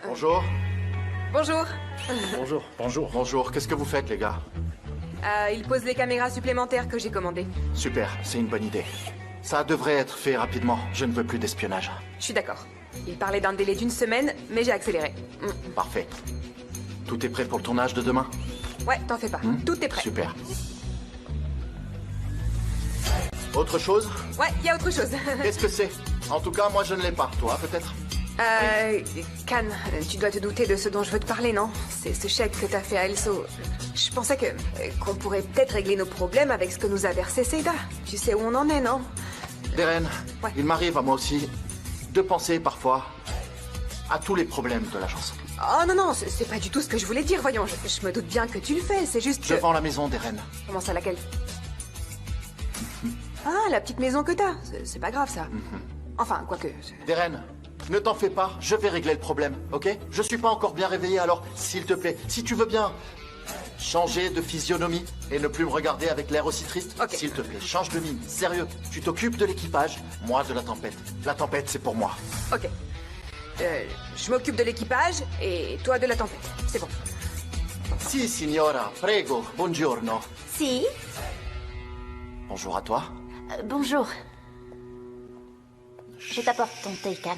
Bonjour. Bonjour. Bonjour. Bonjour. Bonjour, qu'est-ce que vous faites, les gars? Il pose les caméras supplémentaires que j'ai commandées. Super, c'est une bonne idée. Ça devrait être fait rapidement, je ne veux plus d'espionnage. Je suis d'accord. Il parlait d'un délai d'une semaine, mais j'ai accéléré. Parfait. Tout est prêt pour le tournage de demain? Ouais, t'en fais pas. Tout est prêt. Super. Autre chose? Ouais, il y a autre chose. Qu'est-ce que c'est? En tout cas, moi je ne l'ai pas. Toi, peut-être? Can, tu dois te douter de ce dont je veux te parler, non? C'est ce chèque que t'as fait à Elso. Je pensais qu'on pourrait peut-être régler nos problèmes avec ce que nous a versé Seda. Tu sais où on en est, non? Darren, Ouais. il m'arrive à moi aussi de penser parfois à tous les problèmes de l'agence. Oh non, non, c'est pas du tout ce que je voulais dire, voyons. Je me doute bien que tu le fais, c'est juste Je que... vends la maison, Darren. Comment ça, laquelle? Ah, la petite maison que t'as. C'est pas grave, ça. Enfin, quoique... Darren, ne t'en fais pas, je vais régler le problème, ok? Je suis pas encore bien réveillé, alors s'il te plaît, si tu veux bien changer de physionomie et ne plus me regarder avec l'air aussi triste, Ok. s'il te plaît, change de mine. Sérieux, tu t'occupes de l'équipage, moi de la tempête. La tempête, c'est pour moi. Ok. Je m'occupe de l'équipage et toi de la tempête. C'est bon. Si, signora, prego, buongiorno. Si, Bonjour à toi. bonjour. Je t'apporte ton thé, Can.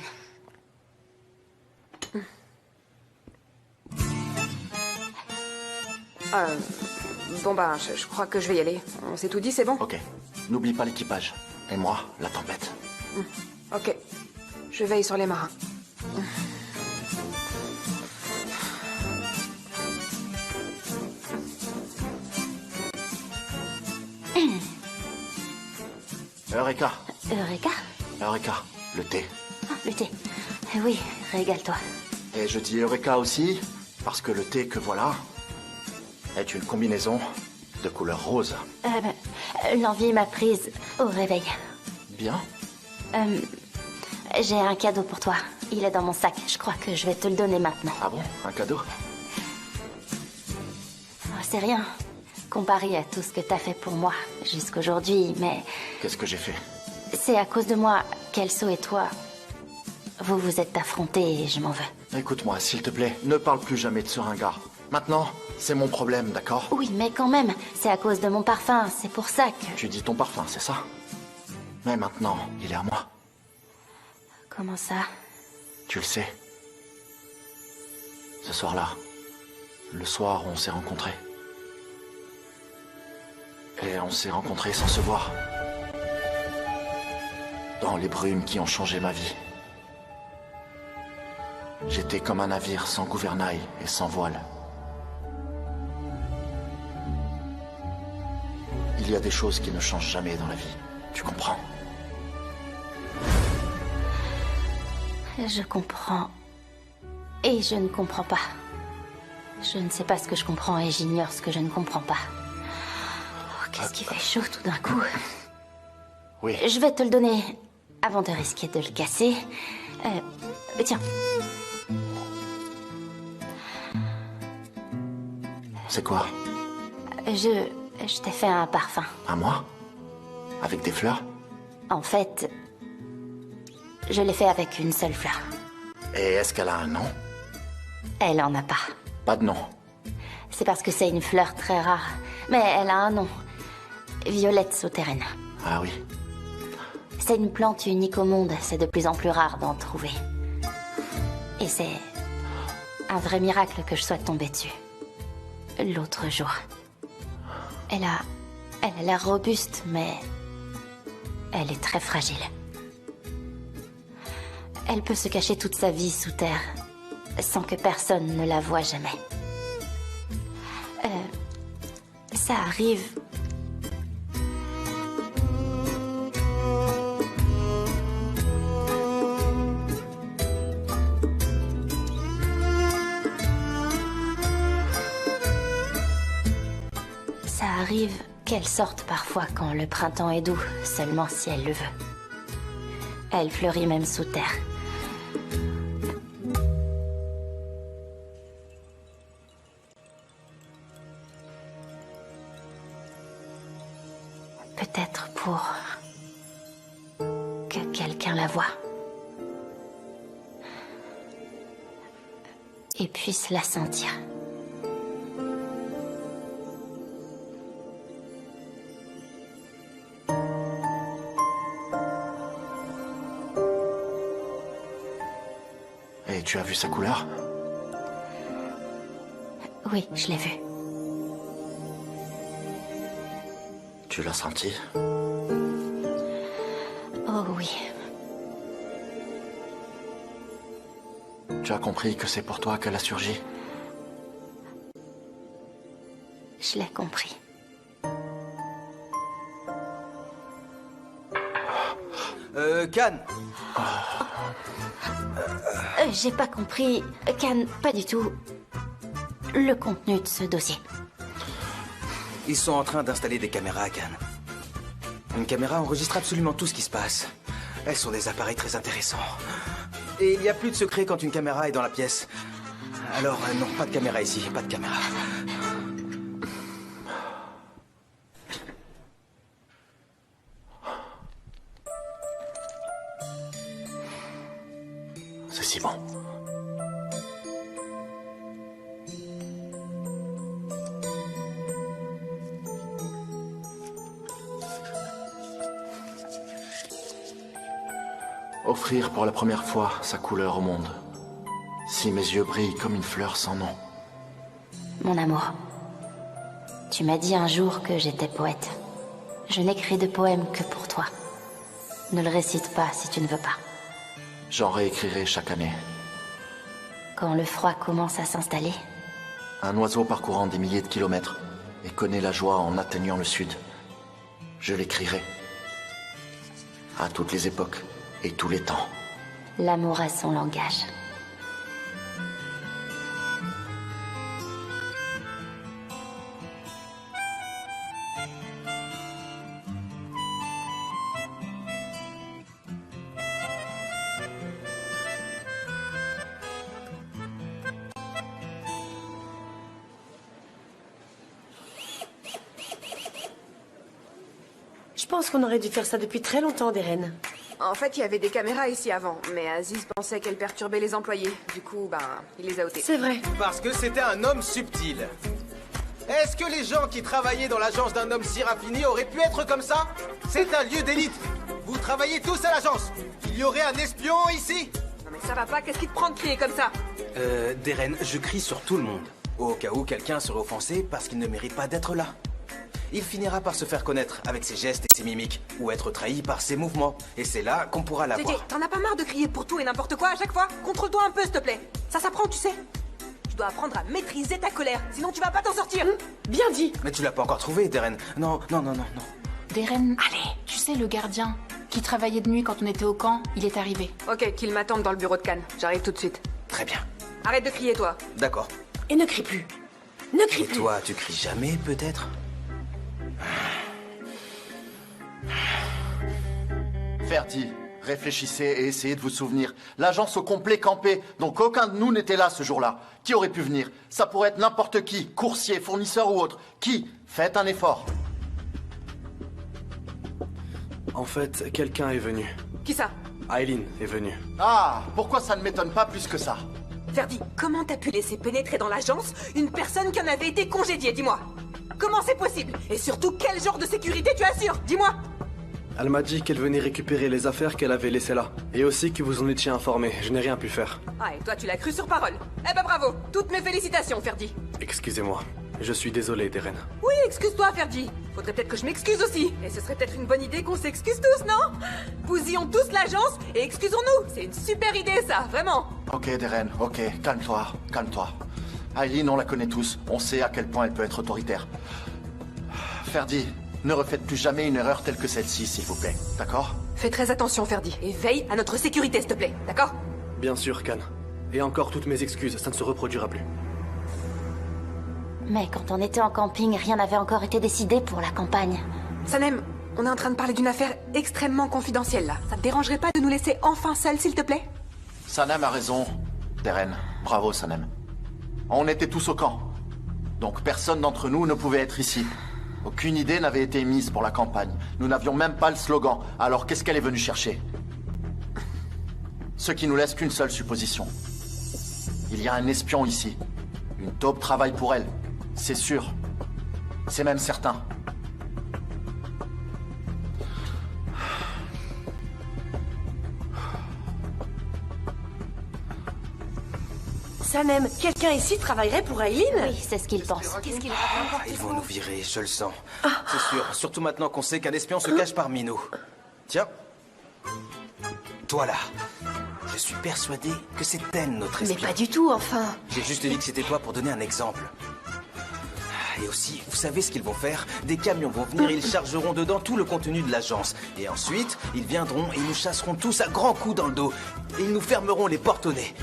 Bon bah, je crois que je vais y aller. On s'est tout dit, c'est bon? Ok, n'oublie pas l'équipage. Et moi, la tempête. Ok. Je veille sur les marins. Eureka, Eureka. Eureka, le thé. Ah, le thé. Oui, régale-toi. Et je dis Eureka aussi, parce que le thé que voilà est une combinaison de couleur rose. L'envie m'a prise au réveil. Bien. J'ai un cadeau pour toi. Il est dans mon sac. Je crois que je vais te le donner maintenant. Ah bon, un cadeau? Oh, c'est rien. Comparé à tout ce que t'as fait pour moi jusqu'aujourd'hui, mais Qu'est-ce que j'ai fait? c'est à cause de moi qu'Elso et toi, vous vous êtes affrontés et je m'en veux. Écoute-moi, s'il te plaît, ne parle plus jamais de ce ringard. Maintenant, c'est mon problème, d'accord? Oui, mais quand même, c'est à cause de mon parfum. C'est pour ça que... Tu dis ton parfum, c'est ça? Mais maintenant, il est à moi. Comment ça? Tu le sais. Ce soir-là, le soir où on s'est rencontrés. Et on s'est rencontrés sans se voir. Dans les brumes qui ont changé ma vie. J'étais comme un navire sans gouvernail et sans voile. Il y a des choses qui ne changent jamais dans la vie. Tu comprends? Je comprends. Et je ne comprends pas. Je ne sais pas ce que je comprends et j'ignore ce que je ne comprends pas. Oh, qu'est-ce qui fait chaud tout d'un coup. Oui. Je vais te le donner avant de risquer de le casser. Tiens. C'est quoi? Je t'ai fait un parfum. À moi? Avec des fleurs? En fait, je l'ai fait avec une seule fleur. Et est-ce qu'elle a un nom? Elle en a pas. Pas de nom. C'est parce que c'est une fleur très rare. Mais elle a un nom. Violette souterraine. Ah oui. C'est une plante unique au monde. C'est de plus en plus rare d'en trouver. Et c'est un vrai miracle que je sois tombée dessus. L'autre jour. Elle a l'air robuste, mais elle est très fragile. Elle peut se cacher toute sa vie sous terre, sans que personne ne la voie jamais. Ça arrive. Ça arrive qu'elle sorte parfois quand le printemps est doux, seulement si elle le veut. Elle fleurit même sous terre. Peut-être pour la voie. Et puisse la sentir. Et tu as vu sa couleur? Oui, je l'ai vue. Tu l'as senti? Oh oui. Tu as compris que c'est pour toi qu'elle a surgi? Je l'ai compris. Khan. J'ai pas compris, Khan, pas du tout, le contenu de ce dossier. Ils sont en train d'installer des caméras à Khan. Une caméra enregistre absolument tout ce qui se passe. Elles sont des appareils très intéressants. Et il n'y a plus de secret quand une caméra est dans la pièce. Alors, non, pas de caméra ici, pas de caméra. C'est si bon. Offrir pour la première fois sa couleur au monde. Si mes yeux brillent comme une fleur sans nom. Mon amour, tu m'as dit un jour que j'étais poète. Je n'écris de poèmes que pour toi. Ne le récite pas si tu ne veux pas. J'en réécrirai chaque année. Quand le froid commence à s'installer, Un oiseau parcourant des milliers de kilomètres et connaît la joie en atteignant le sud. Je l'écrirai. À toutes les époques et tous les temps. l'amour a son langage. Je pense qu'on aurait dû faire ça depuis très longtemps, Deren. En fait, il y avait des caméras ici avant, mais Aziz pensait qu'elles perturbaient les employés. Du coup, il les a ôtées. C'est vrai. Parce que c'était un homme subtil. Est-ce que les gens qui travaillaient dans l'agence d'un homme si raffiné auraient pu être comme ça? C'est un lieu d'élite. Vous travaillez tous à l'agence. Il y aurait un espion ici? Non mais ça va pas, qu'est-ce qui te prend de crier comme ça? Deren, je crie sur tout le monde. Au cas où quelqu'un serait offensé parce qu'il ne mérite pas d'être là. Il finira par se faire connaître avec ses gestes et ses mimiques, ou être trahi par ses mouvements. Et c'est là qu'on pourra JJ, l'avoir. t'en as pas marre de crier pour tout et n'importe quoi à chaque fois? Contrôle-toi un peu, s'il te plaît. Ça s'apprend, tu sais. Tu dois apprendre à maîtriser ta colère, sinon tu vas pas t'en sortir. Bien dit. Mais tu l'as pas encore trouvé, Deren. Non. Deren, allez, tu sais, le gardien qui travaillait de nuit quand on était au camp, il est arrivé. Ok, qu'il m'attende dans le bureau de Cannes. J'arrive tout de suite. Très bien. Arrête de crier, toi. D'accord. Et ne crie plus. Ne crie Et plus. toi, tu cries jamais, peut-être? Ferdi, réfléchissez et essayez de vous souvenir. L'agence au complet campée, donc aucun de nous n'était là ce jour-là. Qui aurait pu venir? Ça pourrait être n'importe qui, coursier, fournisseur ou autre. Qui? Faites un effort. En fait, quelqu'un est venu. Qui ça? Aileen est venue. Ah, pourquoi ça ne m'étonne pas plus que ça? Ferdi, comment t'as pu laisser pénétrer dans l'agence une personne qui en avait été congédiée, dis-moi? Comment c'est possible? Et surtout, quel genre de sécurité tu assures? Dis-moi! Elle m'a dit qu'elle venait récupérer les affaires qu'elle avait laissées là. Et aussi que vous en étiez informé. Je n'ai rien pu faire. Ah, et toi tu l'as cru sur parole. Eh ben bravo! Toutes mes félicitations, Ferdi! Excusez-moi. Je suis désolé, Deren. Oui, excuse-toi, Ferdi. Faudrait peut-être que je m'excuse aussi. Et ce serait peut-être une bonne idée qu'on s'excuse tous, non? Bousillons tous l'agence et excusons-nous. C'est une super idée, ça, vraiment. Ok, Deren, ok, calme-toi, calme-toi. Aileen, on la connaît tous. On sait à quel point elle peut être autoritaire. Ferdi, ne refaites plus jamais une erreur telle que celle-ci, s'il vous plaît. D'accord? Fais très attention, Ferdi. Et veille à notre sécurité, s'il te plaît. D'accord? Bien sûr, Khan. Et encore toutes mes excuses, ça ne se reproduira plus. Mais quand on était en camping, rien n'avait encore été décidé pour la campagne. Sanem, on est en train de parler d'une affaire extrêmement confidentielle, là. Ça te dérangerait pas de nous laisser enfin seuls, s'il te plaît? Sanem a raison, Deren. Bravo, Sanem. On était tous au camp. Donc personne d'entre nous ne pouvait être ici. Aucune idée n'avait été émise pour la campagne. Nous n'avions même pas le slogan. Alors qu'est-ce qu'elle est venue chercher? Ce qui nous laisse qu'une seule supposition. Il y a un espion ici. Une taupe travaille pour elle. C'est sûr. C'est même certain. Sanem, quelqu'un ici travaillerait pour Aileen? Oui, c'est ce qu'il pense. Qu'est-ce qu'il Ah, ils vont nous virer, je le sens. C'est sûr, surtout maintenant qu'on sait qu'un espion se cache parmi nous. Tiens. Toi là. Je suis persuadé que c'est elle notre Mais espion. pas du tout, enfin. J'ai juste dit que c'était toi pour donner un exemple. Et aussi, vous savez ce qu'ils vont faire? Des camions vont venir et ils chargeront dedans tout le contenu de l'agence. Et ensuite, ils viendront et ils nous chasseront tous à grands coups dans le dos. Et ils nous fermeront les portes au nez.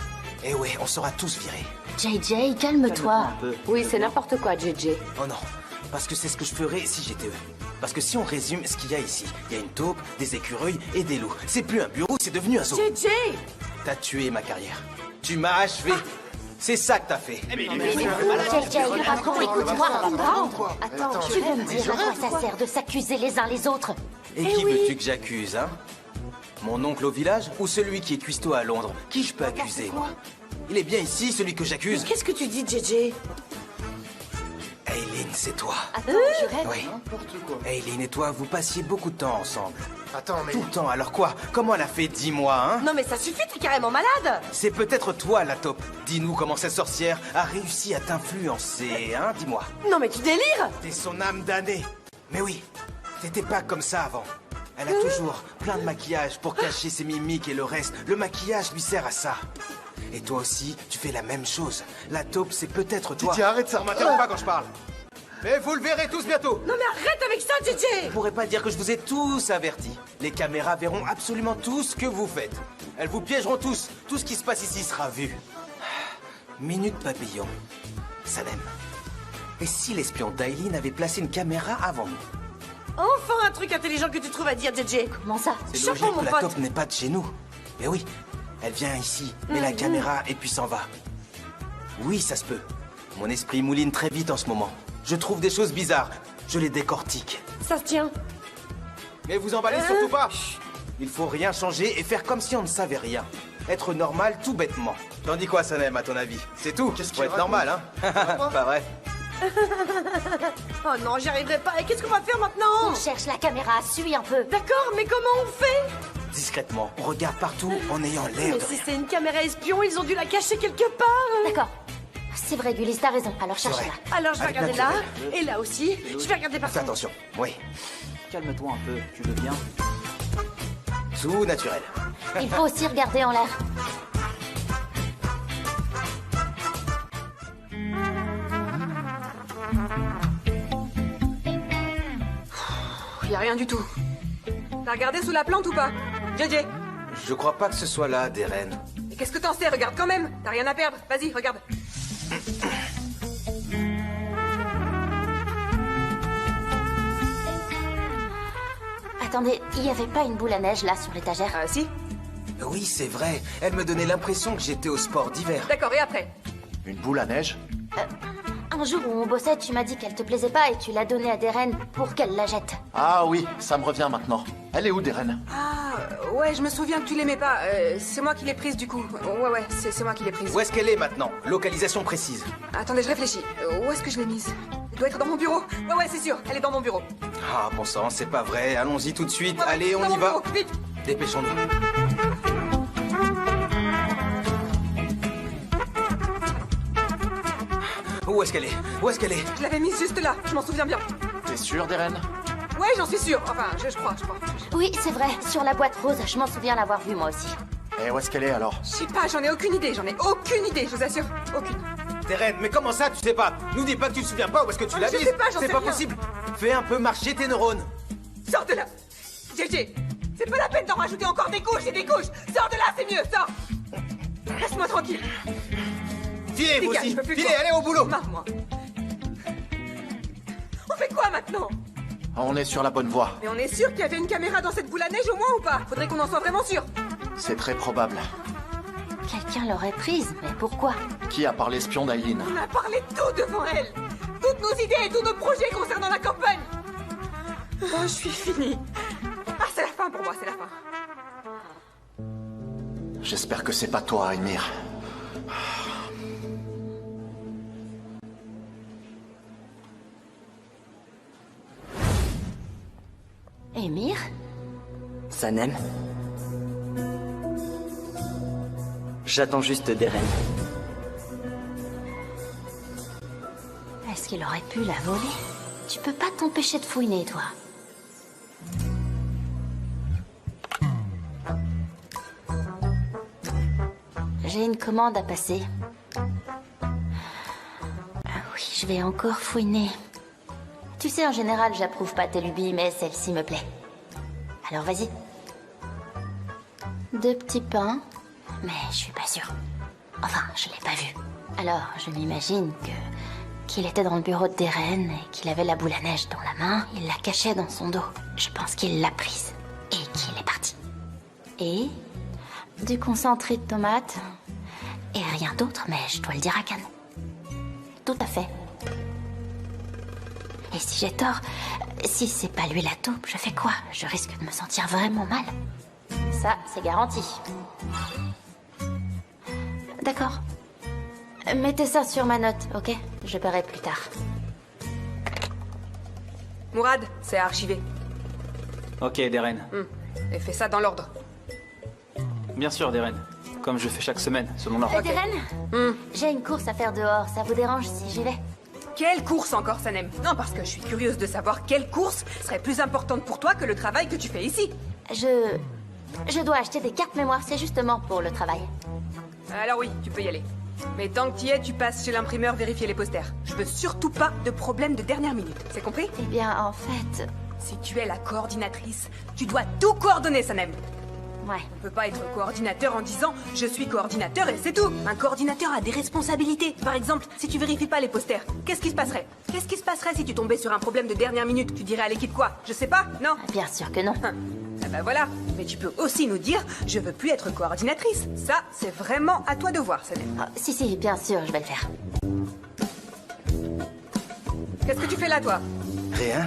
Et ouais, on sera tous virés. JJ, calme-toi. Oui, c'est n'importe quoi, JJ. Oh non, parce que c'est ce que je ferais si j'étais eux. Parce que si on résume ce qu'il y a ici, il y a une taupe, des écureuils et des loups. C'est plus un bureau, c'est devenu un zoo. JJ! T'as tué ma carrière. Tu m'as achevé. C'est ça que t'as fait. JJ, raconte, écoute-moi. Attends, tu veux me dire à quoi ça sert de s'accuser les uns les autres? Et qui veux-tu que j'accuse, hein? Mon oncle au village ou celui qui est cuistot à Londres? Qui je peux accuser, moi? Il est bien ici, celui que j'accuse. Qu'est-ce que tu dis, JJ? Aileen, c'est toi. Attends, je rêve. Oui. Aileen et toi, vous passiez beaucoup de temps ensemble. Attends, mais... Tout le temps, alors quoi? Comment elle a fait, dis-moi, hein? Non mais ça suffit, t'es carrément malade! C'est peut-être toi, la taupe. Dis-nous comment cette sorcière a réussi à t'influencer, hein? Dis-moi. Non mais tu délires! T'es son âme damnée. Mais oui, t'étais pas comme ça avant. Elle a toujours plein de maquillage pour cacher ses mimiques et le reste. Le maquillage lui sert à ça. Et toi aussi, tu fais la même chose. La taupe, c'est peut-être toi. Tiens, arrête ça. On m'interrompt pas quand je parle. Mais vous le verrez tous bientôt. Non mais arrête avec ça, JJ! Je pourrais pas dire que je vous ai tous avertis. Les caméras verront absolument tout ce que vous faites. Elles vous piégeront tous. Tout ce qui se passe ici sera vu. Minute papillon. Salem. Et si l'espion d'Aileen avait placé une caméra avant nous? Enfin un truc intelligent que tu trouves à dire, JJ! Comment ça? C'est Chapeau, logique mon que la pote. taupe n'est pas de chez nous. Mais oui, elle vient ici, met la caméra et puis s'en va. Oui, ça se peut. Mon esprit mouline très vite en ce moment. Je trouve des choses bizarres. Je les décortique. Ça se tient. Mais vous emballez surtout pas. Il faut rien changer et faire comme si on ne savait rien. Être normal tout bêtement. T'en dis quoi, Sanem, à ton avis? C'est tout. Qu'est-ce Faut qu'il être raconte? normal, hein? Pas vrai. Oh non, j'y arriverai pas. Et qu'est-ce qu'on va faire maintenant? On cherche la caméra, suis un peu. D'accord, mais comment on fait? Discrètement, on regarde partout en ayant l'air Mais de si rien. c'est une caméra espion, ils ont dû la cacher quelque part. D'accord. C'est vrai, Gullis, t'as raison. Alors C'est vrai. cherche-la. Alors je vais Avec regarder là, naturel. et là aussi. Je vais regarder Fais partout. attention. Oui. Calme-toi un peu, tu veux bien? Tout naturel. Il faut aussi regarder en l'air. Y a rien du tout. T'as regardé sous la plante ou pas? JJ, Je crois pas que ce soit là, Deren. et qu'est-ce que t'en sais? Regarde quand même. T'as rien à perdre. Vas-y, regarde. Attendez, il y avait pas une boule à neige là sur l'étagère? Si. Oui, c'est vrai. Elle me donnait l'impression que j'étais au sport d'hiver. D'accord, et après? Une boule à neige? Un jour où on bossait, tu m'as dit qu'elle te plaisait pas et tu l'as donnée à Deren pour qu'elle la jette. Ah oui, ça me revient maintenant. Elle est où, Deren? Ah, ouais, je me souviens que tu l'aimais pas. C'est moi qui l'ai prise du coup. Ouais, c'est moi qui l'ai prise. Où est-ce qu'elle est maintenant? Localisation précise. Attendez, je réfléchis. Où est-ce que je l'ai mise? Elle doit être dans mon bureau. Ouais, c'est sûr, elle est dans mon bureau. Ah, bon sang, c'est pas vrai. Allons-y tout de suite. Ouais, Allez, dans on mon y va. bureau, vite. Dépêchons-nous. Où est-ce qu'elle est? Où est-ce qu'elle est? Je l'avais mise juste là, je m'en souviens bien. T'es sûr, Deren? Ouais, j'en suis sûre. Enfin, je crois. Oui, c'est vrai, sur la boîte rose, je m'en souviens l'avoir vue moi aussi. Et où est-ce qu'elle est alors? Je sais pas, j'en ai aucune idée, je vous assure. Aucune. Deren, mais comment ça, tu sais pas? Nous dis pas que tu te souviens pas où est-ce que tu Oh, l'as je mise. sais pas, j'en C'est sais pas rien. possible. Fais un peu marcher tes neurones. Sors de là. JJ, c'est pas la peine d'en rajouter encore des couches et des couches. Sors de là, c'est mieux, sors. Laisse-moi tranquille. Filez, vous Dégage, aussi. je peux plus Filez, te voir. allez au boulot. Marre-moi. On fait quoi maintenant? On est sur la bonne voie. Mais on est sûr qu'il y avait une caméra dans cette boule à neige au moins ou pas? Faudrait qu'on en soit vraiment sûr. C'est très probable. Quelqu'un l'aurait prise, mais pourquoi? Qui a parlé espion d'Aileen? On a parlé de tout devant elle. Toutes nos idées et tous nos projets concernant la campagne. Oh, je suis finie. Ah, c'est la fin pour moi, c'est la fin. J'espère que c'est pas toi, Emir. Emir? Sanem? J'attends juste Deren. Est-ce qu'il aurait pu la voler? Tu peux pas t'empêcher de fouiner, toi. J'ai une commande à passer. Ah oui, je vais encore fouiner. Tu sais, en général, j'approuve pas tes lubies, mais celle-ci me plaît. Alors vas-y. 2 petits pains, mais je suis pas sûre. Enfin, je l'ai pas vu. Alors, je m'imagine qu'il était dans le bureau de Deren et qu'il avait la boule à neige dans la main. Il la cachait dans son dos. Je pense qu'il l'a prise et qu'il est parti. Et du concentré de tomate et rien d'autre, mais je dois le dire à Khan. Tout à fait. Et si j'ai tort, si c'est pas lui la taupe, je fais quoi? Je risque de me sentir vraiment mal. Ça, c'est garanti. D'accord. Mettez ça sur ma note, ok? Je paierai plus tard. Mourad, c'est archivé. Ok, Deren. Et fais ça dans l'ordre. Bien sûr, Deren. Comme je fais chaque semaine, selon l'ordre. Deren, j'ai une course à faire dehors. Ça vous dérange si j'y vais? Quelle course encore, Sanem? Non, parce que je suis curieuse de savoir quelle course serait plus importante pour toi que le travail que tu fais ici. Je dois acheter des cartes mémoire, c'est justement pour le travail. Alors oui, tu peux y aller. Mais tant que tu y es, tu passes chez l'imprimeur vérifier les posters. Je veux surtout pas de problème de dernière minute, c'est compris? Eh bien, en fait... Si tu es la coordinatrice, tu dois tout coordonner, Sanem. Ouais. On peut pas être coordinateur en disant « je suis coordinateur » et c'est tout. Un coordinateur a des responsabilités. Par exemple, si tu vérifies pas les posters, qu'est-ce qui se passerait? Qu'est-ce qui se passerait si tu tombais sur un problème de dernière minute? Tu dirais à l'équipe quoi? Je sais pas, non? Bien sûr que non. Ah bah voilà. Mais tu peux aussi nous dire « je veux plus être coordinatrice ». Ça, c'est vraiment à toi de voir, Sanem. Oh, si, bien sûr, je vais le faire. Qu'est-ce que tu fais là, toi? Rien.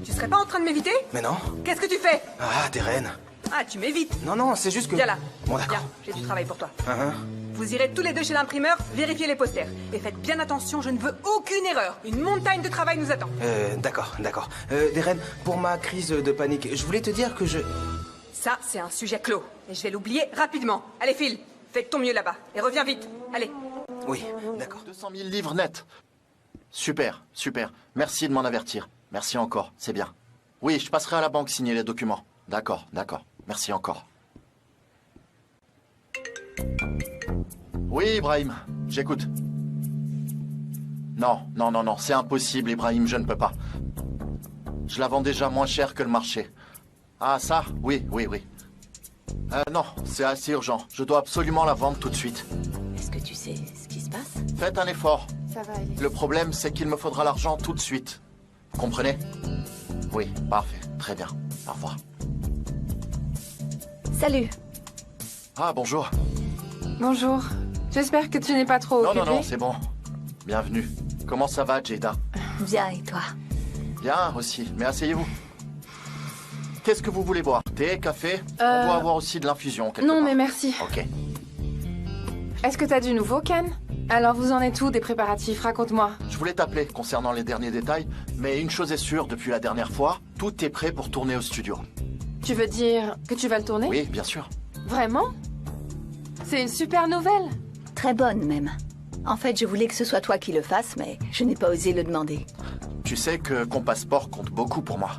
Tu serais pas en train de m'éviter? Mais non. Qu'est-ce que tu fais? Ah, Deren. Ah, tu m'évites. Non, c'est juste que... Viens là. Bon, d'accord. Viens, j'ai du travail pour toi. Uh-huh. Vous irez tous les deux chez l'imprimeur, vérifier les posters. Et faites bien attention, je ne veux aucune erreur. Une montagne de travail nous attend. D'accord. Deren, pour ma crise de panique, je voulais te dire que je... Ça, c'est un sujet clos. Et je vais l'oublier rapidement. Allez, file. Fais de ton mieux là-bas. Et reviens vite. Allez. Oui, d'accord. 200 000 livres net. Super. Merci de m'en avertir. Merci encore, c'est bien. Oui, je passerai à la banque signer les documents. D'accord. Merci encore. Oui, Ibrahim, j'écoute. Non, c'est impossible, Ibrahim, je ne peux pas. Je la vends déjà moins cher que le marché. Ah, ça? Oui. Non, c'est assez urgent. Je dois absolument la vendre tout de suite. Est-ce que tu sais ce qui se passe? Faites un effort. Ça va aller. Le problème, c'est qu'il me faudra l'argent tout de suite. Vous comprenez? Oui, parfait. Très bien. Au revoir. Salut. Ah, bonjour. Bonjour. J'espère que tu n'es pas trop occupé. Non, c'est bon. Bienvenue. Comment ça va, Jada? Bien, et toi? Bien aussi, mais asseyez-vous. Qu'est-ce que vous voulez boire? Thé, café? On doit avoir aussi de l'infusion quelque Non, part. mais merci. Ok. Est-ce que t'as du nouveau, Khan? Alors, vous en êtes où des préparatifs? Raconte-moi. Je voulais t'appeler concernant les derniers détails, mais une chose est sûre, depuis la dernière fois, tout est prêt pour tourner au studio. Tu veux dire que tu vas le tourner? Oui, bien sûr. Vraiment? C'est une super nouvelle. Très bonne, même. En fait, je voulais que ce soit toi qui le fasses, mais je n'ai pas osé le demander. Tu sais que Compassport compte beaucoup pour moi.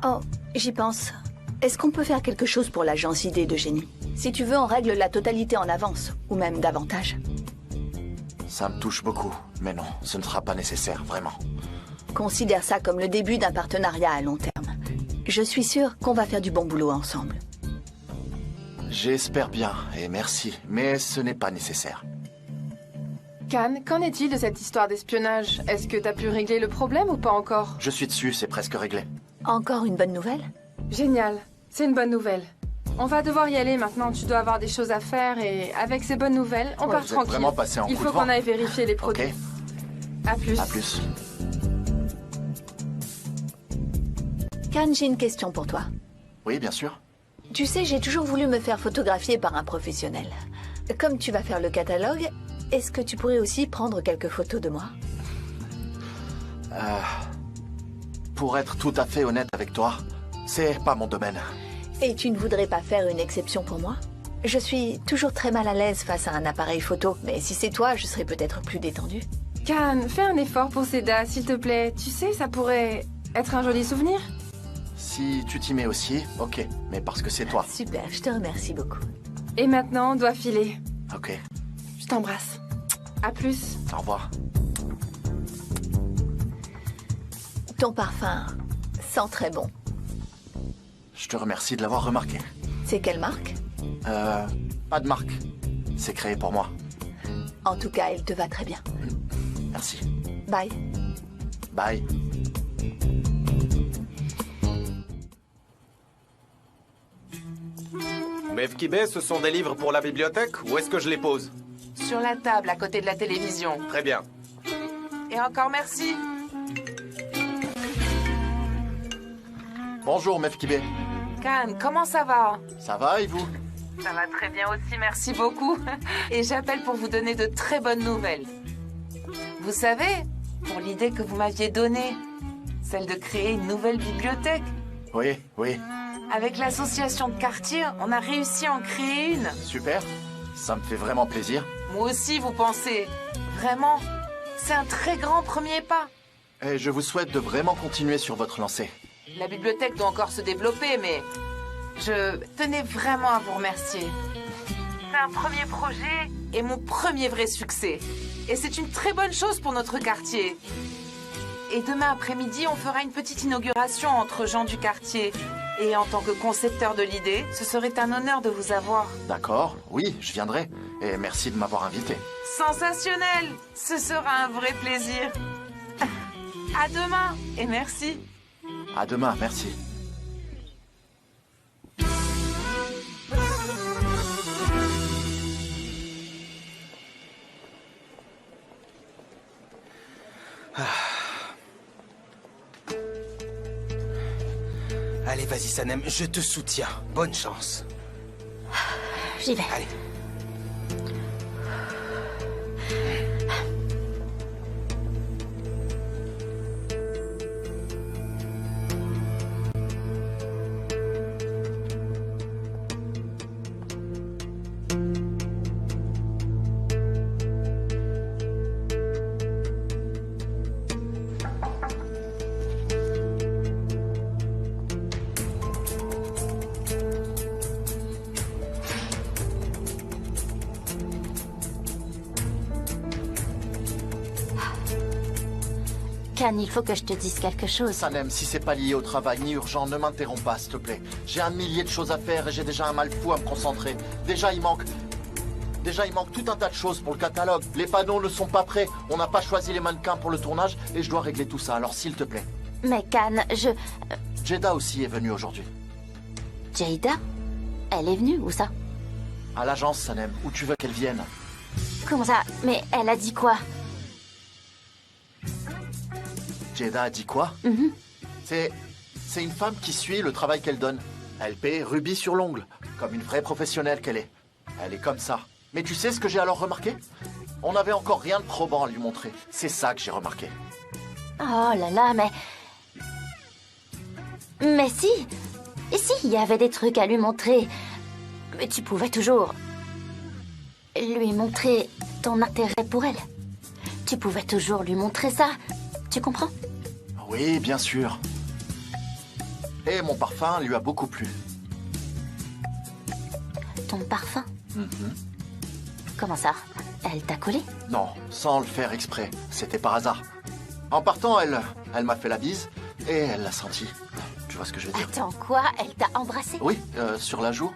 Oh, j'y pense. Est-ce qu'on peut faire quelque chose pour l'agence idée de génie? Si tu veux, on règle la totalité en avance, ou même davantage. Ça me touche beaucoup, mais non, ce ne sera pas nécessaire, vraiment. Considère ça comme le début d'un partenariat à long terme. Je suis sûre qu'on va faire du bon boulot ensemble. J'espère bien, et merci, mais ce n'est pas nécessaire. Khan, qu'en est-il de cette histoire d'espionnage? Est-ce que t'as pu régler le problème ou pas encore? Je suis dessus, c'est presque réglé. Encore une bonne nouvelle? Génial, c'est une bonne nouvelle. On va devoir y aller maintenant, tu dois avoir des choses à faire et avec ces bonnes nouvelles, on part vous êtes tranquille. vraiment passé en Il coup de faut qu'on vent. aille vérifier les produits. Ok. À plus. À plus. Khan, j'ai une question pour toi. Oui, bien sûr. Tu sais, j'ai toujours voulu me faire photographier par un professionnel. Comme tu vas faire le catalogue, est-ce que tu pourrais aussi prendre quelques photos de moi? Pour être tout à fait honnête avec toi, c'est pas mon domaine. Et tu ne voudrais pas faire une exception pour moi? Je suis toujours très mal à l'aise face à un appareil photo, mais si c'est toi, je serais peut-être plus détendue. Can, fais un effort pour Seda, s'il te plaît. Tu sais, ça pourrait être un joli souvenir. Si tu t'y mets aussi, ok. Mais parce que c'est toi. Super, je te remercie beaucoup. Et maintenant, on doit filer. Ok. Je t'embrasse. À plus. Au revoir. Ton parfum sent très bon. Je te remercie de l'avoir remarqué. C'est quelle marque? Pas de marque. C'est créé pour moi. En tout cas, il te va très bien. Merci. Bye. Bye. Mefkibé, ce sont des livres pour la bibliothèque? Où est-ce que je les pose? Sur la table, à côté de la télévision. Très bien. Et encore merci. Bonjour, Mefkibé. Can, comment ça va? Ça va et vous? Ça va très bien aussi, merci beaucoup. Et j'appelle pour vous donner de très bonnes nouvelles. Vous savez, pour l'idée que vous m'aviez donnée, celle de créer une nouvelle bibliothèque. Oui, oui. Avec l'association de quartier, on a réussi à en créer une. Super. Ça me fait vraiment plaisir. Moi aussi, vous pensez. Vraiment, c'est un très grand premier pas. Et je vous souhaite de vraiment continuer sur votre lancée. La bibliothèque doit encore se développer, mais je tenais vraiment à vous remercier. C'est un premier projet et mon premier vrai succès. Et c'est une très bonne chose pour notre quartier. Et demain après-midi, on fera une petite inauguration entre gens du quartier. Et en tant que concepteur de l'idée, ce serait un honneur de vous avoir. D'accord, oui, je viendrai. Et merci de m'avoir invité. Sensationnel! Ce sera un vrai plaisir. À demain et merci. À demain, merci. Allez, vas-y, Sanem, je te soutiens. Bonne chance. J'y vais. Allez. Can, il faut que je te dise quelque chose. Sanem, si c'est pas lié au travail ni urgent, ne m'interromps pas, s'il te plaît. J'ai un millier de choses à faire et j'ai déjà un mal fou à me concentrer. Déjà, il manque tout un tas de choses pour le catalogue. Les panneaux ne sont pas prêts. On n'a pas choisi les mannequins pour le tournage et je dois régler tout ça. Alors, s'il te plaît. Mais Can, Jeda aussi est venue aujourd'hui. Jada? Elle est venue, où ça? À l'agence, Sanem. Où tu veux qu'elle vienne? Comment ça? Mais elle a dit quoi? Jeda a dit quoi? C'est une femme qui suit le travail qu'elle donne. Elle paie rubis sur l'ongle, comme une vraie professionnelle qu'elle est. Elle est comme ça. Mais tu sais ce que j'ai alors remarqué? On n'avait encore rien de probant à lui montrer. C'est ça que j'ai remarqué. Oh là là, mais... Mais si! Et si, il y avait des trucs à lui montrer. Mais tu pouvais toujours... lui montrer ton intérêt pour elle. Tu pouvais toujours lui montrer ça. Tu comprends? Oui, bien sûr. Et mon parfum lui a beaucoup plu. Ton parfum? Comment ça? Elle t'a collé? Non, sans le faire exprès. C'était par hasard. En partant, elle m'a fait la bise et elle l'a senti. Tu vois ce que je veux dire? Attends, quoi? Elle t'a embrassé? Oui, sur la joue.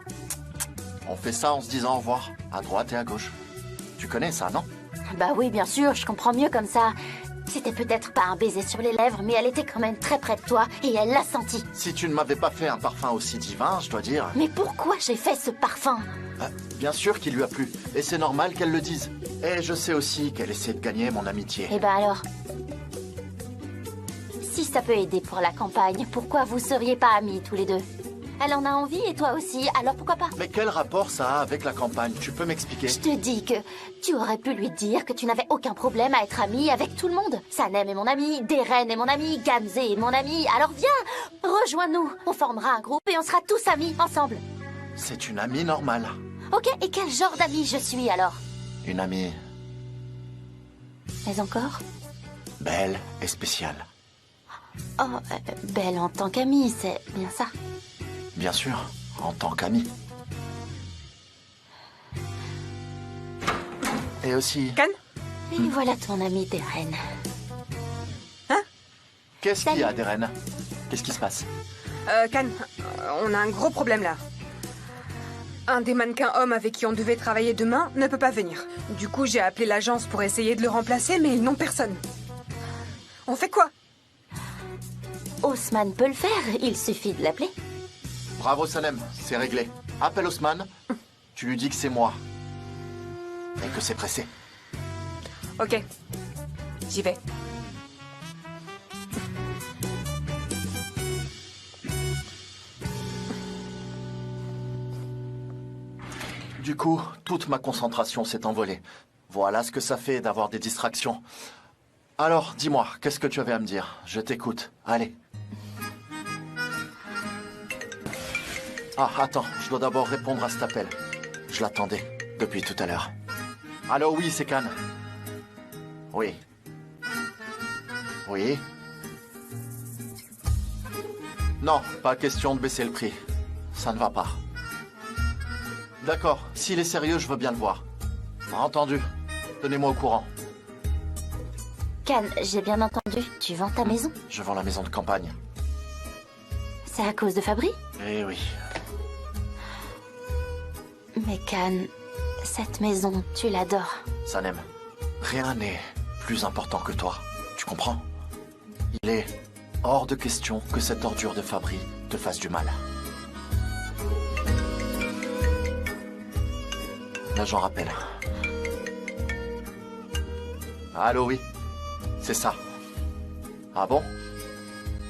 On fait ça en se disant au revoir, à droite et à gauche. Tu connais ça, non? Bah oui, bien sûr, je comprends mieux comme ça. C'était peut-être pas un baiser sur les lèvres, mais elle était quand même très près de toi et elle l'a senti. Si tu ne m'avais pas fait un parfum aussi divin, je dois dire... Mais pourquoi j'ai fait ce parfum? Bien sûr qu'il lui a plu, et c'est normal qu'elle le dise. Et je sais aussi qu'elle essaie de gagner mon amitié. Eh ben alors... Si ça peut aider pour la campagne, pourquoi vous seriez pas amis tous les deux? Elle en a envie et toi aussi, alors pourquoi pas? Mais quel rapport ça a avec la campagne? Tu peux m'expliquer? Je te dis que tu aurais pu lui dire que tu n'avais aucun problème à être amie avec tout le monde. Sanem est mon ami, Deren est mon ami, Gamze est mon ami. Alors viens, rejoins-nous. On formera un groupe et on sera tous amis ensemble. C'est une amie normale. Ok, et quel genre d'amie je suis alors? Une amie Mais encore? belle et spéciale. Oh, belle en tant qu'amie, c'est bien ça. Bien sûr, en tant qu'amie. Et aussi... Can? Et voilà ton ami Deren. Hein? Qu'est-ce qu'il y a, Deren? Qu'est-ce qui se passe? Can, on a un gros problème là. Un des mannequins hommes avec qui on devait travailler demain ne peut pas venir. Du coup, j'ai appelé l'agence pour essayer de le remplacer, mais ils n'ont personne. On fait quoi? Haussmann peut le faire, il suffit de l'appeler. Bravo, Sanem, c'est réglé. Appelle Haussmann, tu lui dis que c'est moi. Et que c'est pressé. Ok, j'y vais. Du coup, toute ma concentration s'est envolée. Voilà ce que ça fait d'avoir des distractions. Alors, dis-moi, qu'est-ce que tu avais à me dire? Je t'écoute. Allez. Ah, attends, je dois d'abord répondre à cet appel. Je l'attendais depuis tout à l'heure. Allô, oui, c'est Can. Oui. Oui. Non, pas question de baisser le prix. Ça ne va pas. D'accord, s'il est sérieux, je veux bien le voir. Entendu. Tenez-moi au courant. Can, j'ai bien entendu, tu vends ta maison? Je vends la maison de campagne. C'est à cause de Fabry? Eh oui. Mais Can, cette maison, tu l'adores. Sanem, rien n'est plus important que toi. Tu comprends? Il est hors de question que cette ordure de Fabry te fasse du mal. L'agent rappelle. Allô, oui. C'est ça. Ah bon?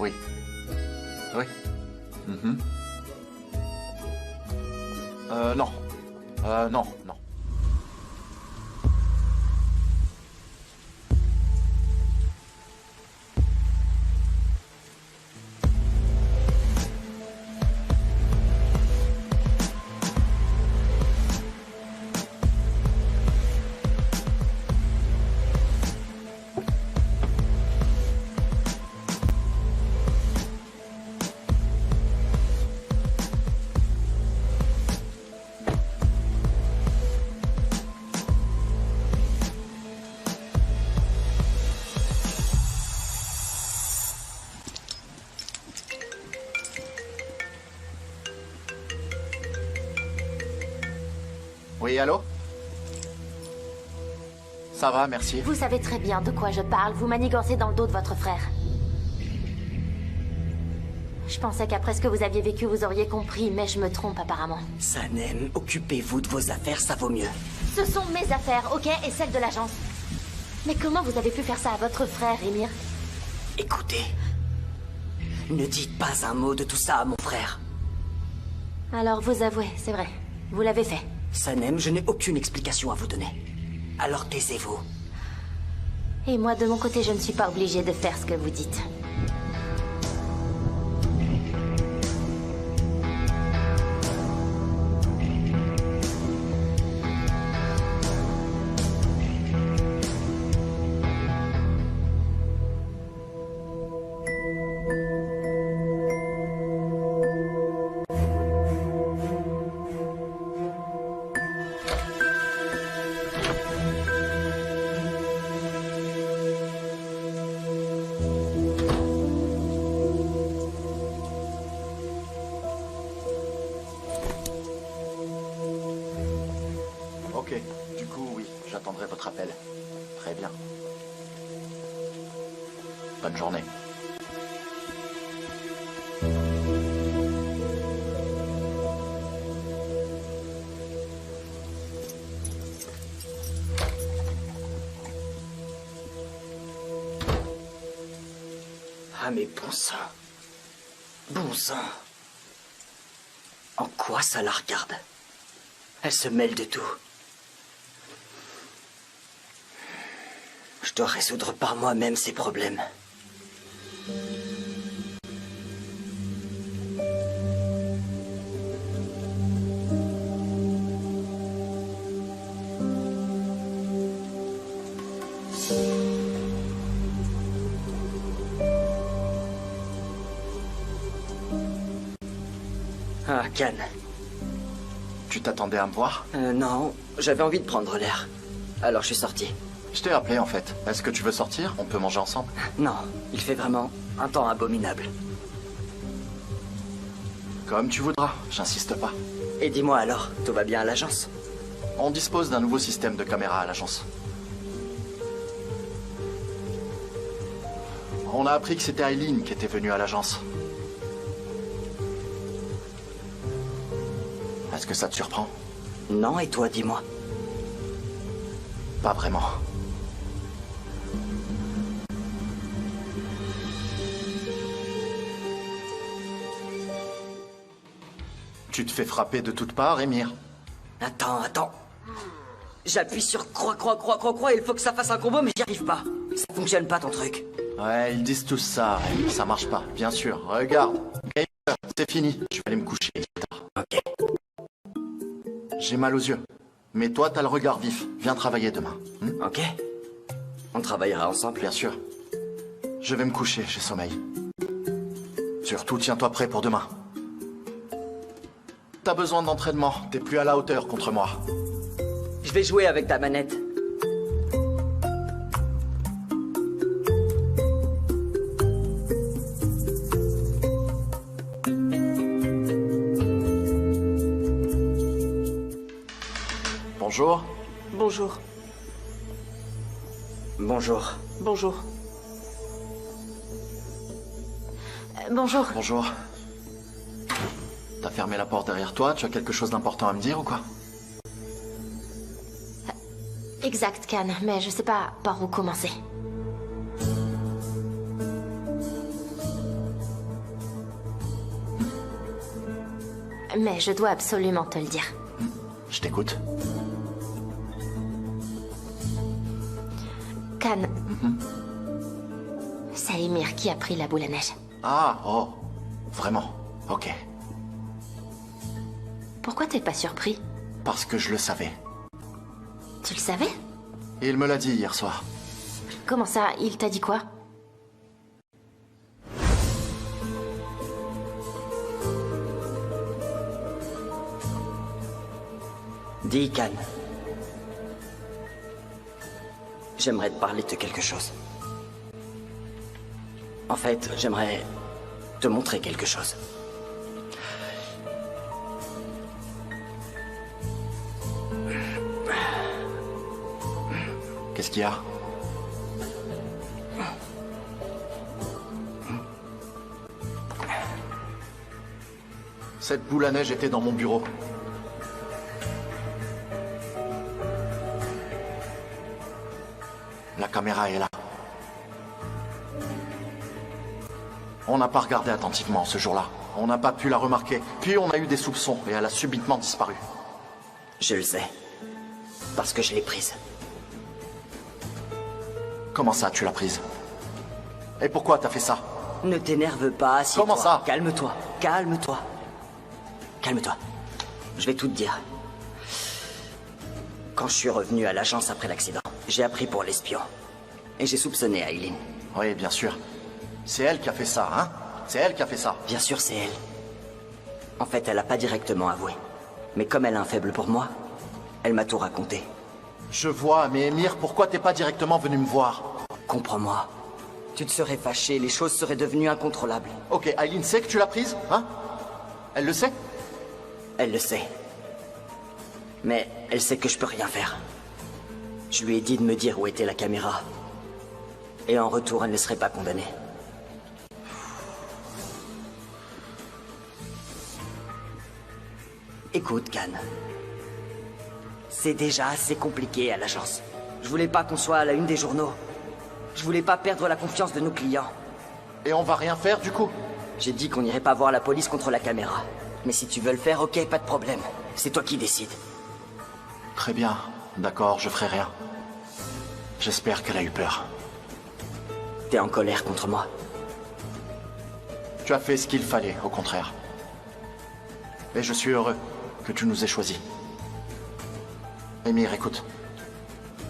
Oui. Oui. Mhm. Non. Non, non. Oui, allô? Ça va, merci. Vous savez très bien de quoi je parle, vous manigancez dans le dos de votre frère. Je pensais qu'après ce que vous aviez vécu, vous auriez compris, mais je me trompe apparemment. Sanem, occupez-vous de vos affaires, ça vaut mieux. Ce sont mes affaires, ok, et celles de l'agence. Mais comment vous avez pu faire ça à votre frère, Emir? Écoutez, ne dites pas un mot de tout ça à mon frère. Alors vous avouez, c'est vrai, vous l'avez fait. Sanem, je n'ai aucune explication à vous donner. Alors taisez-vous. Et moi, de mon côté, je ne suis pas obligée de faire ce que vous dites. Ok, du coup, oui, j'attendrai votre appel. Très bien. Bonne journée. Ah mais bon sang. Bon sang. En quoi ça la regarde? Elle se mêle de tout. Je dois résoudre par moi-même ces problèmes. Ah, Khan. Tu t'attendais à me voir? Non, j'avais envie de prendre l'air. Alors je suis sorti. Je t'ai appelé en fait. Est-ce que tu veux sortir? On peut manger ensemble? Non, il fait vraiment un temps abominable. Comme tu voudras, j'insiste pas. Et dis-moi alors, tout va bien à l'agence? On dispose d'un nouveau système de caméra à l'agence. On a appris que c'était Aileen qui était venue à l'agence. Est-ce que ça te surprend? Non, et toi, dis-moi. Pas vraiment. Tu te fais frapper de toutes parts, Émir. Attends. J'appuie sur croix, et il faut que ça fasse un combo, mais j'y arrive pas. Ça fonctionne pas ton truc. Ouais, ils disent tous ça, et ça marche pas, bien sûr. Regarde, gamer, c'est fini. Je vais aller me coucher, il est tard. Ok. J'ai mal aux yeux. Mais toi, t'as le regard vif. Viens travailler demain. Ok. On travaillera ensemble. Bien sûr. Je vais me coucher, j'ai sommeil. Surtout, tiens-toi prêt pour demain. T'as besoin d'entraînement. T'es plus à la hauteur contre moi. Je vais jouer avec ta manette. Bonjour. Bonjour. Bonjour. Bonjour. Bonjour. Bonjour. T'as fermé la porte derrière toi? Tu as quelque chose d'important à me dire ou quoi? Exact, Khan, mais je sais pas par où commencer. Mais je dois absolument te le dire. Je t'écoute. Khan, c'est Émir qui a pris la boule à neige. Ah, oh, vraiment, ok. Pourquoi t'es pas surpris? Parce que je le savais. Tu le savais? Il me l'a dit hier soir. Comment ça? Il t'a dit quoi? Dis, Khan. J'aimerais te parler de quelque chose. En fait, j'aimerais te montrer quelque chose. Qu'est-ce qu'il y a? Cette boule à neige était dans mon bureau. La caméra est là. On n'a pas regardé attentivement ce jour-là. On n'a pas pu la remarquer. Puis on a eu des soupçons et elle a subitement disparu. Je le sais. Parce que je l'ai prise. Comment ça, tu l'as prise? Et pourquoi t'as fait ça? Ne t'énerve pas, assieds-toi. Comment ça? Calme-toi, calme-toi. Calme-toi. Je vais tout te dire. Quand je suis revenu à l'agence après l'accident, j'ai appris pour l'espion. Et j'ai soupçonné Aileen. Oui, bien sûr. C'est elle qui a fait ça, hein? C'est elle qui a fait ça. Bien sûr, c'est elle. En fait, elle n'a pas directement avoué. Mais comme elle a un faible pour moi, elle m'a tout raconté. Je vois, mais Émir, pourquoi t'es pas directement venu me voir? Comprends-moi. Tu te serais fâché, les choses seraient devenues incontrôlables. Ok, Aileen sait que tu l'as prise, hein? Elle le sait? Elle le sait. Mais elle sait que je peux rien faire. Je lui ai dit de me dire où était la caméra. Et en retour, elle ne serait pas condamnée. Écoute, Khan. C'est déjà assez compliqué à l'agence. Je voulais pas qu'on soit à la une des journaux. Je voulais pas perdre la confiance de nos clients. Et on va rien faire du coup? J'ai dit qu'on n'irait pas voir la police contre la caméra. Mais si tu veux le faire, ok, pas de problème. C'est toi qui décides. Très bien. D'accord, je ferai rien. J'espère qu'elle a eu peur. T'es en colère contre moi? Tu as fait ce qu'il fallait, au contraire. Et je suis heureux que tu nous aies choisis. Émir, écoute.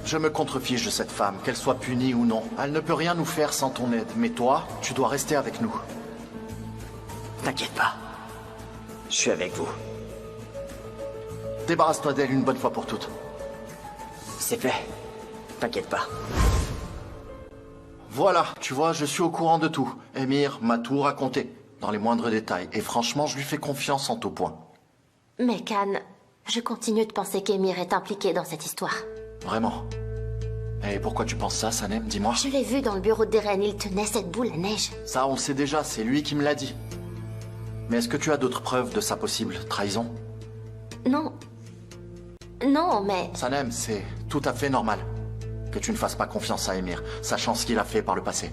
Je me contrefiche de cette femme, qu'elle soit punie ou non. Elle ne peut rien nous faire sans ton aide. Mais toi, tu dois rester avec nous. T'inquiète pas. Je suis avec vous. Débarrasse-toi d'elle une bonne fois pour toutes. C'est fait. T'inquiète pas. Voilà, tu vois, je suis au courant de tout. Émir m'a tout raconté, dans les moindres détails. Et franchement, je lui fais confiance en tout point. Mais Khan, je continue de penser qu'Émir est impliqué dans cette histoire. Vraiment. Et pourquoi tu penses ça, Sanem? Dis-moi. Je l'ai vu dans le bureau d'Eren, il tenait cette boule à neige. Ça, on le sait déjà, c'est lui qui me l'a dit. Mais est-ce que tu as d'autres preuves de sa possible trahison? Non. Non, mais... Sanem, c'est tout à fait normal que tu ne fasses pas confiance à Émir, sachant ce qu'il a fait par le passé.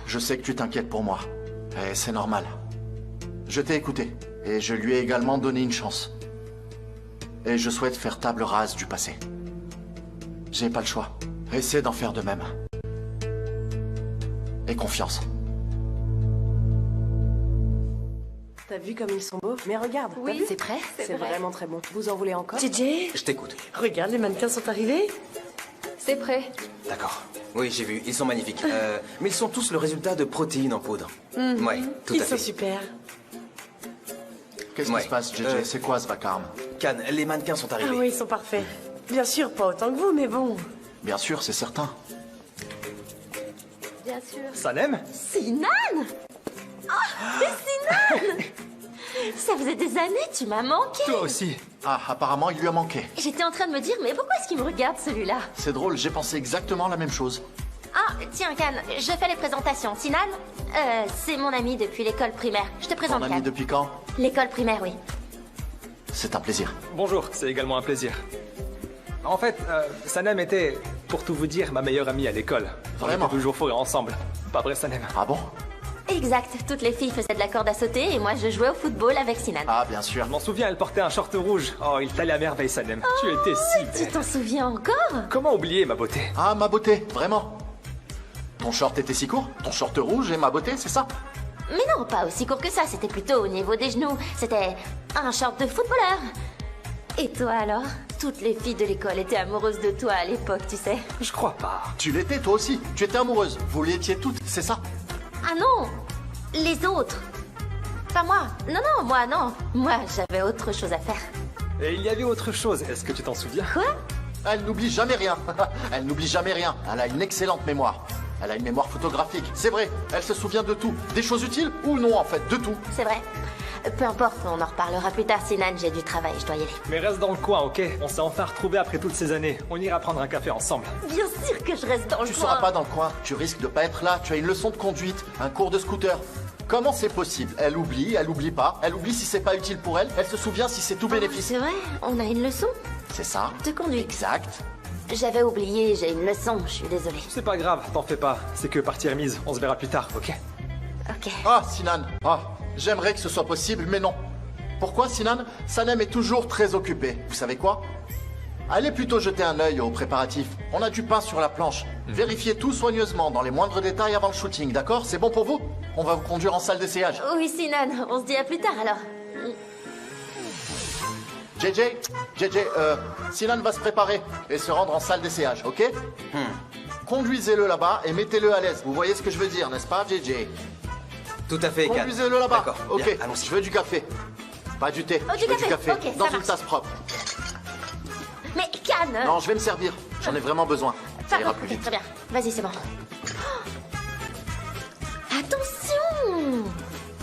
Je sais que tu t'inquiètes pour moi, et c'est normal. Je t'ai écouté, et je lui ai également donné une chance. Et je souhaite faire table rase du passé. J'ai pas le choix. Essaie d'en faire de même. Et confiance. T'as vu comme ils sont beaux? Mais regarde, Oui, t'as vu? c'est prêt, C'est vraiment très bon. Vous en voulez encore? JJ, Je t'écoute. Regarde, les mannequins sont arrivés. C'est prêt. D'accord. Oui, j'ai vu. Ils sont magnifiques. Mais ils sont tous le résultat de protéines en poudre. Ouais, tout Ils à fait. sont super. Qu'est-ce qui se passe, JJ? C'est quoi ce vacarme? Khan, les mannequins sont Ah arrivés. oui, ils sont parfaits. Bien sûr, pas autant que vous, mais bon. Bien sûr, c'est certain. Bien sûr. Sanem? Sinan! Oh, c'est Sinan! Ça faisait des années, tu m'as manqué. Toi aussi. Ah, apparemment, il lui a manqué. J'étais en train de me dire, mais pourquoi est-ce qu'il me regarde celui-là? C'est drôle, j'ai pensé exactement la même chose. Ah, tiens, Khan, je fais les présentations. Sinan, c'est mon ami depuis l'école primaire. Je te présente Ton ami Khan. depuis quand? L'école primaire, oui. C'est un plaisir. Bonjour, c'est également un plaisir. En fait, Sanem était, pour tout vous dire, ma meilleure amie à l'école. On Vraiment? était toujours forts ensemble. Pas vrai, Sanem? Ah bon? Exact, toutes les filles faisaient de la corde à sauter et moi je jouais au football avec Sinan. Ah, bien sûr. Je m'en souviens, elle portait un short rouge. Oh, il t'allait à merveille, Sanem. Tu étais si Tu belle. t'en souviens encore? Comment oublier ma beauté? Ah, ma beauté, vraiment. Ton short était si court? Ton short rouge et ma beauté, c'est ça? Mais non, pas aussi court que ça, c'était plutôt au niveau des genoux. C'était un short de footballeur. Et toi alors? Toutes les filles de l'école étaient amoureuses de toi à l'époque, tu sais. Je crois pas. Tu l'étais, toi aussi. Tu étais amoureuse. Vous l'étiez toutes, c'est ça? Ah non! Les autres! Pas moi. Non, non, moi non. Moi, j'avais autre chose à faire. Et il y avait autre chose, est-ce que tu t'en souviens? Quoi? Elle n'oublie jamais rien. Elle n'oublie jamais rien. Elle a une excellente mémoire. Elle a une mémoire photographique. C'est vrai, elle se souvient de tout. Des choses utiles ou non, en fait, de tout. C'est vrai. Peu importe, on en reparlera plus tard, Sinan, j'ai du travail, je dois y aller. Mais reste dans le coin, ok? On s'est enfin retrouvés après toutes ces années. On ira prendre un café ensemble. Bien sûr que je reste dans le Tu coin. seras pas dans le coin. Tu risques de pas être là. Tu as une leçon de conduite, un cours de scooter. Comment c'est possible? Elle oublie pas. Elle oublie si c'est pas utile pour elle. Elle se souvient si c'est tout bénéfice. C'est vrai, on a une leçon C'est ça? de conduite. Exact. J'avais oublié, j'ai une leçon, je suis désolée. C'est pas grave, t'en fais pas. C'est que partie remise. On se verra plus tard, ok? Ok. Ah, Sinan. Ah, j'aimerais que ce soit possible, mais non. Pourquoi, Sinan? Sanem est toujours très occupé. Vous savez quoi? Allez plutôt jeter un œil aux préparatifs. On a du pain sur la planche. Vérifiez tout soigneusement, dans les moindres détails avant le shooting, d'accord? C'est bon pour vous? On va vous conduire en salle d'essayage. Oui, Sinan, on se dit à plus tard alors. JJ, Sinan va se préparer et se rendre en salle d'essayage, ok? Conduisez-le là-bas et mettez-le à l'aise. Vous voyez ce que je veux dire, n'est-ce pas, JJ? Tout à fait, Khan. Conduisez-le là-bas. D'accord, Ok, bien, allons-y. je veux du café. Pas du thé. Oh, je veux du café. ok, dans ça une marche. tasse propre. Mais Khan Non, je vais me servir. J'en ai vraiment besoin. Ça ira plus vite. Très bien, vas-y, c'est bon. Attention!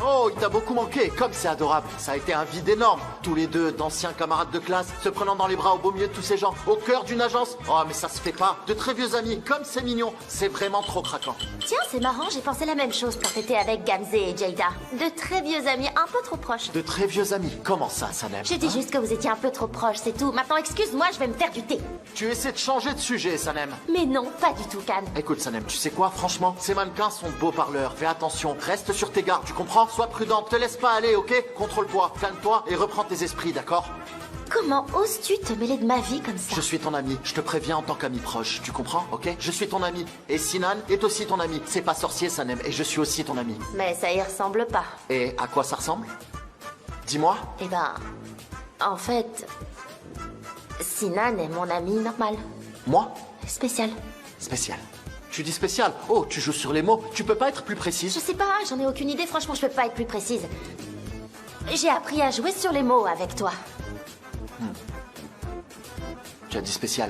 Oh, il t'a beaucoup manqué. Comme c'est adorable. Ça a été un vide énorme. Tous les deux, d'anciens camarades de classe, se prenant dans les bras au beau milieu de tous ces gens, au cœur d'une agence. Oh, mais ça se fait pas. De très vieux amis, comme c'est mignon. C'est vraiment trop craquant. Tiens, c'est marrant, j'ai pensé la même chose quand t'étais avec Gamze et Jada. De très vieux amis, un peu trop proches. De très vieux amis. Comment ça, Sanem? J'ai dit juste que vous étiez un peu trop proches, c'est tout. Maintenant, excuse-moi, je vais me faire du thé. Tu essaies de changer de sujet, Sanem. Mais non, pas du tout, Khan. Écoute, Sanem, tu sais quoi, franchement, ces mannequins sont beaux parleurs. Fais attention, reste sur tes gardes, tu comprends? Non, sois prudente, te laisse pas aller, ok? Contrôle-toi, calme-toi et reprends tes esprits, d'accord? Comment oses-tu te mêler de ma vie comme ça? Je suis ton ami, je te préviens en tant qu'ami proche, tu comprends, ok? Je suis ton ami, et Sinan est aussi ton ami. C'est pas sorcier, Sanem, et je suis aussi ton ami. Mais ça y ressemble pas. Et à quoi ça ressemble? Dis-moi. Eh ben, en fait, Sinan est mon ami normal. Moi? Spécial. Spécial. Tu dis spécial? Oh, tu joues sur les mots, tu peux pas être plus précise? Je sais pas, j'en ai aucune idée, franchement, je peux pas être plus précise. J'ai appris à jouer sur les mots avec toi. Tu as dit spécial.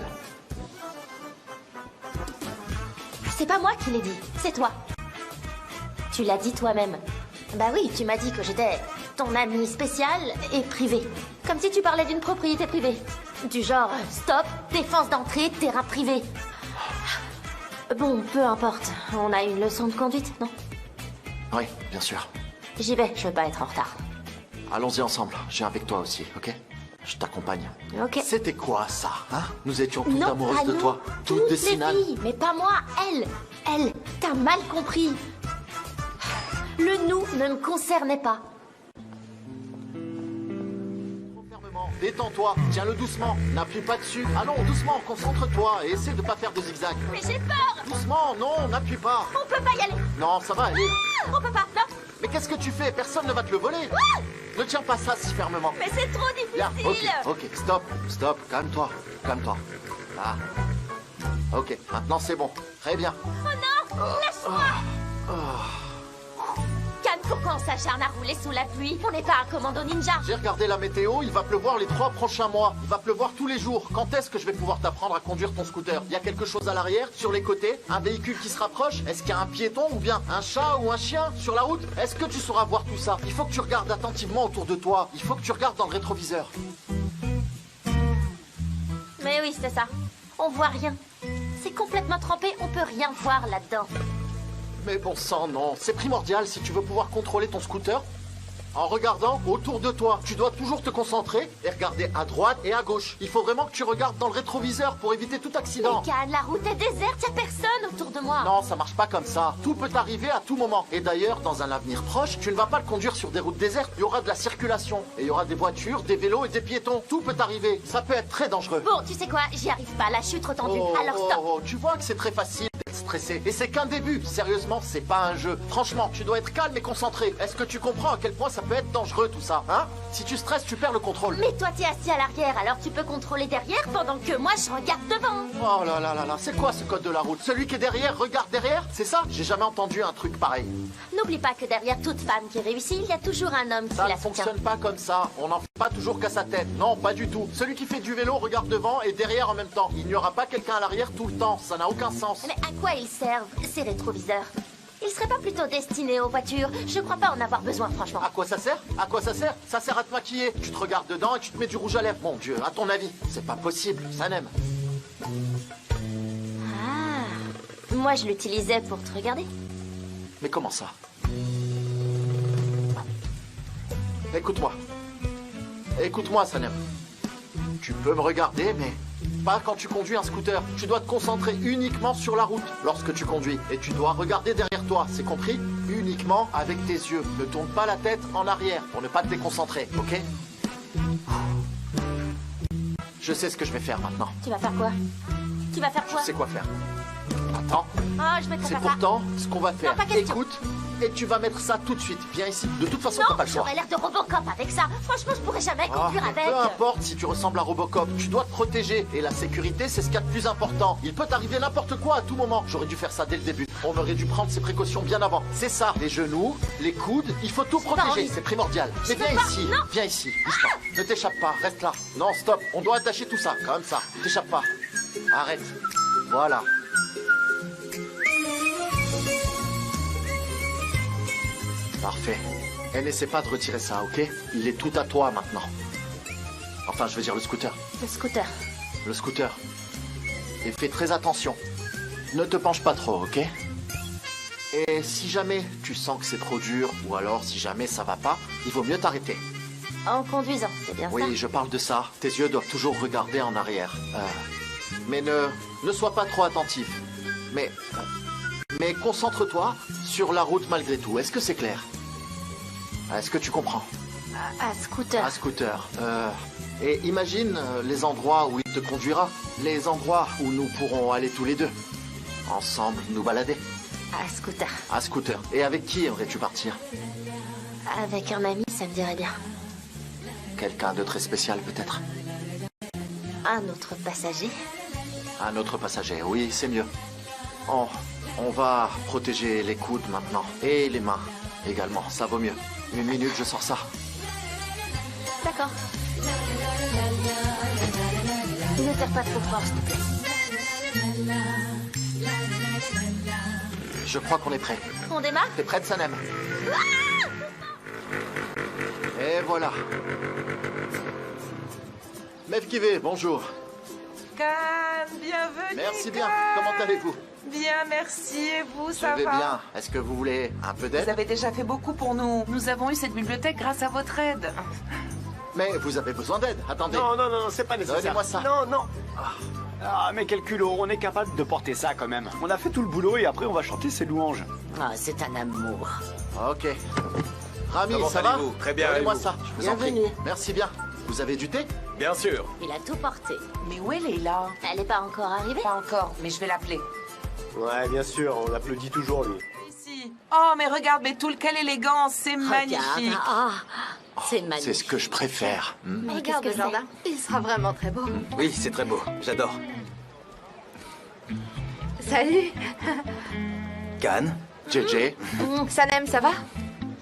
C'est pas moi qui l'ai dit, c'est toi. Tu l'as dit toi-même. Bah oui, tu m'as dit que j'étais ton ami spécial et privé. Comme si tu parlais d'une propriété privée. Du genre, stop, défense d'entrée, terrain privé. Bon, peu importe. On a une leçon de conduite, non? Oui, bien sûr. J'y vais, je veux pas être en retard. Allons-y ensemble, j'ai avec toi aussi, ok? Je t'accompagne. Ok. C'était quoi ça, hein? Nous étions toutes Non, amoureuses pas de nous, toi, toutes toutes de les Sinan. filles, mais pas moi, elle. Elle, t'as mal compris. Le nous ne me concernait pas. Détends-toi, tiens-le doucement, n'appuie pas dessus. Allons, doucement, concentre-toi et essaie de pas faire de zigzag. Mais j'ai peur. Doucement, non, n'appuie pas. On peut pas y aller. Non, ça va aller. On peut pas, non. Mais qu'est-ce que tu fais? Personne ne va te le voler. Ne tiens pas ça si fermement. Mais c'est trop difficile. Bien, ok, stop, calme-toi, calme-toi. Là. Ok, maintenant c'est bon. Très bien. Oh non, lâche-moi. Cannes, pourquoi on s'acharne à rouler sous la pluie? On n'est pas un commando ninja. J'ai regardé la météo, il va pleuvoir les 3 prochains mois. Il va pleuvoir tous les jours. Quand est-ce que je vais pouvoir t'apprendre à conduire ton scooter? Il y a quelque chose à l'arrière, sur les côtés? Un véhicule qui se rapproche? Est-ce qu'il y a un piéton ou bien un chat ou un chien sur la route? Est-ce que tu sauras voir tout ça? Il faut que tu regardes attentivement autour de toi. Il faut que tu regardes dans le rétroviseur. Mais oui, c'est ça. On voit rien. C'est complètement trempé, on peut rien voir là-dedans. Mais bon sang, non. C'est primordial si tu veux pouvoir contrôler ton scooter. En regardant autour de toi, tu dois toujours te concentrer et regarder à droite et à gauche. Il faut vraiment que tu regardes dans le rétroviseur pour éviter tout accident. Mais Cannes, la route est déserte, y a personne autour de moi. Non, ça marche pas comme ça. Tout peut arriver à tout moment. Et d'ailleurs, dans un avenir proche, tu ne vas pas le conduire sur des routes désertes. Il y aura de la circulation. Et il y aura des voitures, des vélos et des piétons. Tout peut arriver. Ça peut être très dangereux. Bon, tu sais quoi, j'y arrive pas, là, je suis trop tendue. Alors stop. Tu vois que c'est très facile d'être stressé. Et c'est qu'un début. Sérieusement, c'est pas un jeu. Franchement, tu dois être calme et concentré. Est-ce que tu comprends à quel point ça peut être dangereux tout ça, hein? Si tu stresses, tu perds le contrôle. Mais toi, t'es assis à l'arrière, alors tu peux contrôler derrière pendant que moi, je regarde devant. Oh là là là là, c'est quoi ce code de la route? Celui qui est derrière regarde derrière? C'est ça? J'ai jamais entendu un truc pareil. N'oublie pas que derrière toute femme qui réussit, il y a toujours un homme qui Ça la ne soutient. fonctionne pas comme ça. On n'en fait pas toujours qu'à sa tête. Non, pas du tout. Celui qui fait du vélo regarde devant et derrière en même temps. Il n'y aura pas quelqu'un à l'arrière tout le temps. Ça n'a aucun sens. Mais à quoi ils servent, ces rétroviseurs? Ils seraient pas plutôt destinés aux voitures? Je crois pas en avoir besoin, franchement. À quoi ça sert? À quoi ça sert? Ça sert à te maquiller. Tu te regardes dedans et tu te mets du rouge à lèvres. Mon Dieu, à ton avis, c'est pas possible. Ça n'aime. Ah, moi je l'utilisais pour te regarder. Mais comment ça? Écoute-moi. Écoute-moi, Sanem. Tu peux me regarder, mais pas quand tu conduis un scooter. Tu dois te concentrer uniquement sur la route lorsque tu conduis. Et tu dois regarder derrière toi, c'est compris? Uniquement avec tes yeux. Ne tourne pas la tête en arrière pour ne pas te déconcentrer, ok? Je sais ce que je vais faire maintenant. Tu vas faire quoi? Tu vas faire quoi? Je sais quoi faire. Attends. Oh, je vais te C'est faire pourtant ce qu'on va faire. Non, pas question. Écoute, et tu vas mettre ça tout de suite. Viens ici. De toute façon, Non, t'as pas le choix. j'aurais l'air de Robocop avec ça. Franchement, je pourrais jamais conduire avec. Peu importe si tu ressembles à Robocop, tu dois te protéger. Et la sécurité, c'est ce qu'il y a de plus important. Il peut t'arriver n'importe quoi à tout moment. J'aurais dû faire ça dès le début. On aurait dû prendre ces précautions bien avant. C'est ça, les genoux, les coudes, il faut tout protéger. C'est primordial. Mais viens ici, viens ici. Bouge pas. Ne t'échappe pas, reste là. Non, stop. On doit attacher tout ça, comme ça. T'échappe pas. Arrête. Voilà. Parfait. Et n'essaie pas de retirer ça, ok? Il est tout à toi maintenant. Enfin, je veux dire le scooter. Le scooter. Le scooter. Et fais très attention. Ne te penche pas trop, ok? Et si jamais tu sens que c'est trop dur, ou alors si jamais ça va pas, il vaut mieux t'arrêter. En conduisant, c'est bien ça? Oui, je parle de ça. Tes yeux doivent toujours regarder en arrière. Mais ne sois pas trop attentif. Mais concentre-toi sur la route malgré tout. Est-ce que c'est clair? Est-ce que tu comprends? À scooter. Un scooter. Et imagine les endroits où il te conduira. Les endroits où nous pourrons aller tous les deux. Ensemble, nous balader. À scooter. Un scooter. Et avec qui aimerais-tu partir? Avec un ami, ça me dirait bien. Quelqu'un de très spécial, peut-être? Un autre passager. Un autre passager, oui, c'est mieux. On va protéger les coudes maintenant. Et les mains également, ça vaut mieux. 1 minute, je sors ça. D'accord. Ne tire pas trop fort, s'il te plaît. Je crois qu'on est prêt. On démarre? T'es prête, Sanem? Et voilà. Mev Kivé, bonjour. Can, bienvenue. Merci bien. Can. Comment allez-vous? Bien, merci. Et vous, ça va? Je vais bien. Est-ce que vous voulez un peu d'aide? Vous avez déjà fait beaucoup pour nous. Nous avons eu cette bibliothèque grâce à votre aide. Mais vous avez besoin d'aide. Attendez. Non, c'est pas nécessaire. Donnez-moi ça. Non. Ah, mais quel culot, on est capable de porter ça quand même. On a fait tout le boulot et après on va chanter ses louanges. Ah, c'est un amour. Ok. Rami, Comment ça va? allez-vous? Très bien, Donnez-moi allez-vous? ça. Je vous en prie. Bienvenue. Merci bien. Vous avez du thé? Bien sûr. Il a tout porté. Mais où elle est là? Elle n'est pas encore arrivée? Pas encore, mais je vais l'appeler. Ouais, bien sûr, on l'applaudit toujours lui. Ici. Oh, mais regarde, Bétoul, quelle élégance. C'est magnifique. C'est magnifique. C'est ce que je préfère. Mais Regarde le jardin. Il sera vraiment très beau. Oui, c'est très beau. J'adore. Salut. Can? JJ? Sanem, ça va?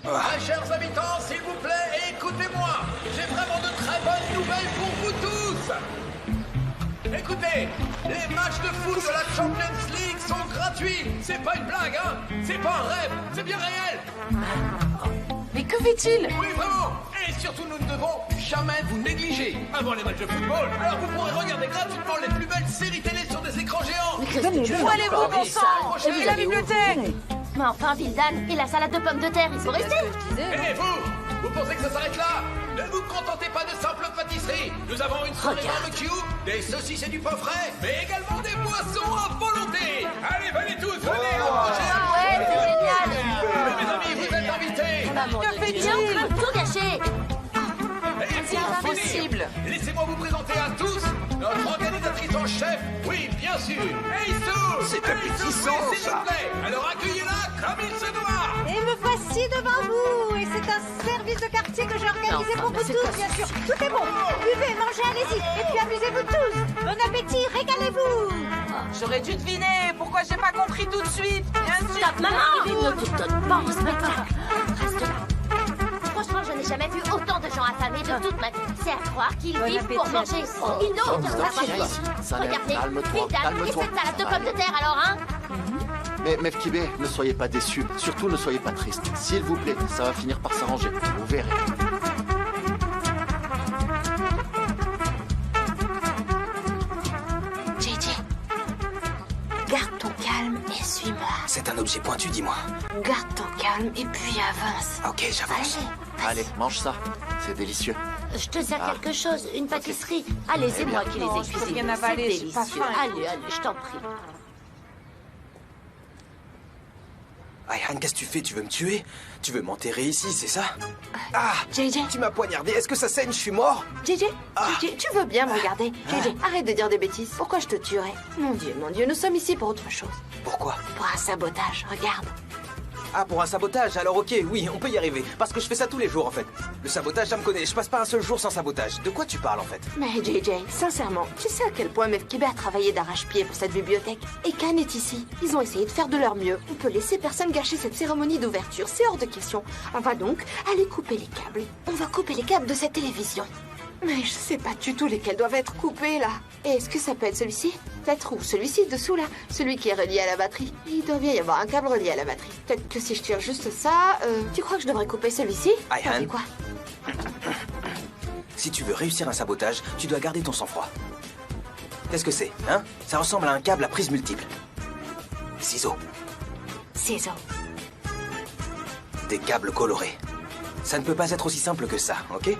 Très chers habitants, s'il vous plaît, écoutez-moi. J'ai vraiment de très bonnes nouvelles pour vous tous. Écoutez, les matchs de foot de la Champions League sont gratuits. C'est pas une blague, hein. C'est pas un rêve, c'est bien réel. Mais que fait-il? Oui, vraiment. Et surtout, nous ne devons jamais vous négliger avant les matchs de football. Alors vous pourrez regarder gratuitement les plus belles séries télé sur des écrans géants. Où allez-vous, bon sang? Et la bibliothèque? Mais enfin, Vildan, et la salade de pommes de terre, il faut rester. Et vous pensez que ça s'arrête là? Ne vous contentez pas de simples pâtisseries. Nous avons une soirée barbecue, des saucisses et du pain frais, mais également des boissons à volonté. Allez, venez tous, venez, approchez. Ouais, c'est génial. Mes amis, vous êtes invités. Que fait-il? On peut tout gâcher. Et C'est pour impossible. finir, laissez-moi vous présenter à tous notre organisatrice en chef. Oui, bien sûr. Eisu. C'est appétissant, Oui, s'il vous plaît. Alors accueillez-la comme il se doit. Et me voici devant vous. Et c'est un service de quartier que j'ai organisé pour vous tous, bien sûr. Tout est bon. Buvez, mangez, allez-y. Et puis amusez-vous tous. Bon appétit, régalez-vous. J'aurais dû deviner. Pourquoi j'ai pas compris tout de suite? Bien sûr. Stop, maman. Ne te donne pas en spectacle. Reste là. Franchement, je n'ai jamais vu autant de gens affamés de toute ma vie. C'est à croire qu'ils vivent pour manger. Une autre Regardez, calme-toi, Vidal, et calme-toi. cette salade de pommes de terre alors, hein? Mais Mev Kivé, ne soyez pas déçus. Surtout, ne soyez pas tristes. S'il vous plaît, ça va finir par s'arranger. Vous verrez. JJ, garde ton calme et suis-moi. C'est un objet pointu, dis-moi. Garde ton calme et puis avance. Ok, j'avance. Allez, mange ça. C'est délicieux. Je te sers quelque chose, une pâtisserie. Allez, c'est moi qui les Non, ai je peux cuisinés. rien avaler, C'est j'ai pas délicieux. faim. Allez, je t'en prie. Ayhan, qu'est-ce que tu fais? Tu veux me tuer? Tu veux m'enterrer ici, c'est ça? Ah! JJ. Tu m'as poignardé. Est-ce que ça saigne? Je suis mort? JJ, JJ, tu veux bien me regarder? JJ, arrête de dire des bêtises. Pourquoi je te tuerais? Mon Dieu, nous sommes ici pour autre chose. Pourquoi? Pour un sabotage, regarde. Ah, pour un sabotage. Alors ok, oui, on peut y arriver. Parce que je fais ça tous les jours, en fait. Le sabotage, ça me connaît. Je passe pas un seul jour sans sabotage. De quoi tu parles, en fait? Mais JJ, sincèrement, tu sais à quel point Mev Kivé a travaillé d'arrache-pied pour cette bibliothèque? Et Can est ici. Ils ont essayé de faire de leur mieux. On peut laisser personne gâcher cette cérémonie d'ouverture. C'est hors de question. On va donc aller couper les câbles. On va couper les câbles de cette télévision. Mais je sais pas du tout lesquels doivent être coupés, là. Et est-ce que ça peut être celui-ci? Peut-être, ou celui-ci, dessous, là. Celui qui est relié à la batterie. Il doit bien y avoir un câble relié à la batterie. Peut-être que si je tire juste ça... Tu crois que je devrais couper celui-ci? Ayhan. T'en fais quoi? Si tu veux réussir un sabotage, tu dois garder ton sang-froid. Qu'est-ce que c'est, hein? Ça ressemble à un câble à prise multiple. Ciseaux. Ciseaux. Des câbles colorés. Ça ne peut pas être aussi simple que ça, ok?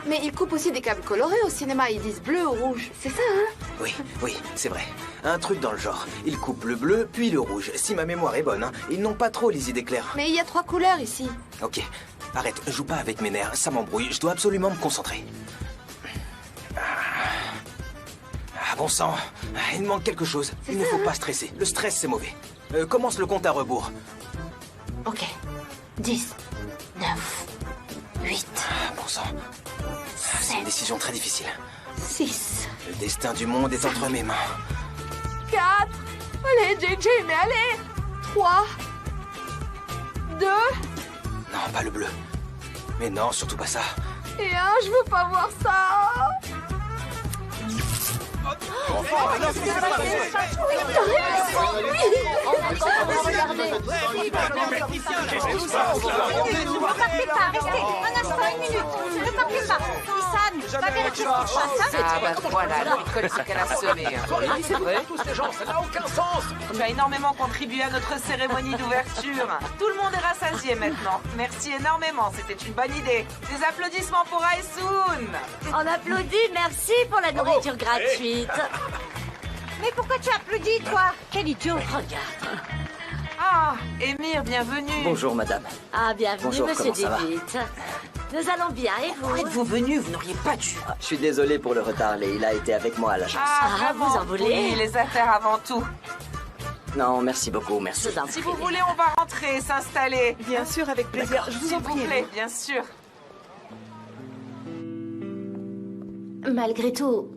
Mais ils coupent aussi des câbles colorés au cinéma. Ils disent bleu ou rouge. C'est ça, hein? Oui, c'est vrai. Un truc dans le genre. Ils coupent le bleu, puis le rouge. Si ma mémoire est bonne, hein, ils n'ont pas trop les idées claires. Mais il y a 3 couleurs ici. Ok. Arrête, joue pas avec mes nerfs, ça m'embrouille. Je dois absolument me concentrer. Ah, bon sang, il me manque quelque chose. Il ne faut pas stresser. Le stress, c'est mauvais. Commence le compte à rebours. Ok. 10, 9, 8. Ah, bon sang. C'est une décision très difficile. 6. Le destin du monde est entre mes mains. 4. Allez, JJ, mais allez. 3. 2. Non, pas le bleu. Mais non, surtout pas ça. Et 1, je veux pas voir ça. Ne partez pas, restez. Un instant, 1 minute. Ne partez pas. Issan, va vérifier ce qui se passe. Ah bah voilà, l'école c'est qu'elle a semé. C'est vrai. Tous ces gens, ça n'a aucun sens. Tu as énormément contribué à notre cérémonie d'ouverture. Tout le monde est rassasié maintenant. Merci énormément, c'était une bonne idée. Des applaudissements pour Aisun. On applaudit, merci pour la nourriture gratuite. Mais pourquoi tu applaudis, toi? Quel idiot. Regarde. Ah, Émir, bienvenue. Bonjour, madame. Ah, bienvenue, Bonjour, monsieur comment ça va? David. Nous allons bien, et vous? Êtes-vous venu? Vous n'auriez pas dû. Je suis désolé pour le retard, il a été avec moi à l'agence. Ah, vous en voulez? Oui, les affaires avant tout. Non, merci beaucoup, merci. Si vous voulez, on va rentrer, s'installer. Bien sûr, avec plaisir. Je vous en S'il vous prie. plaît, bien sûr. Malgré tout,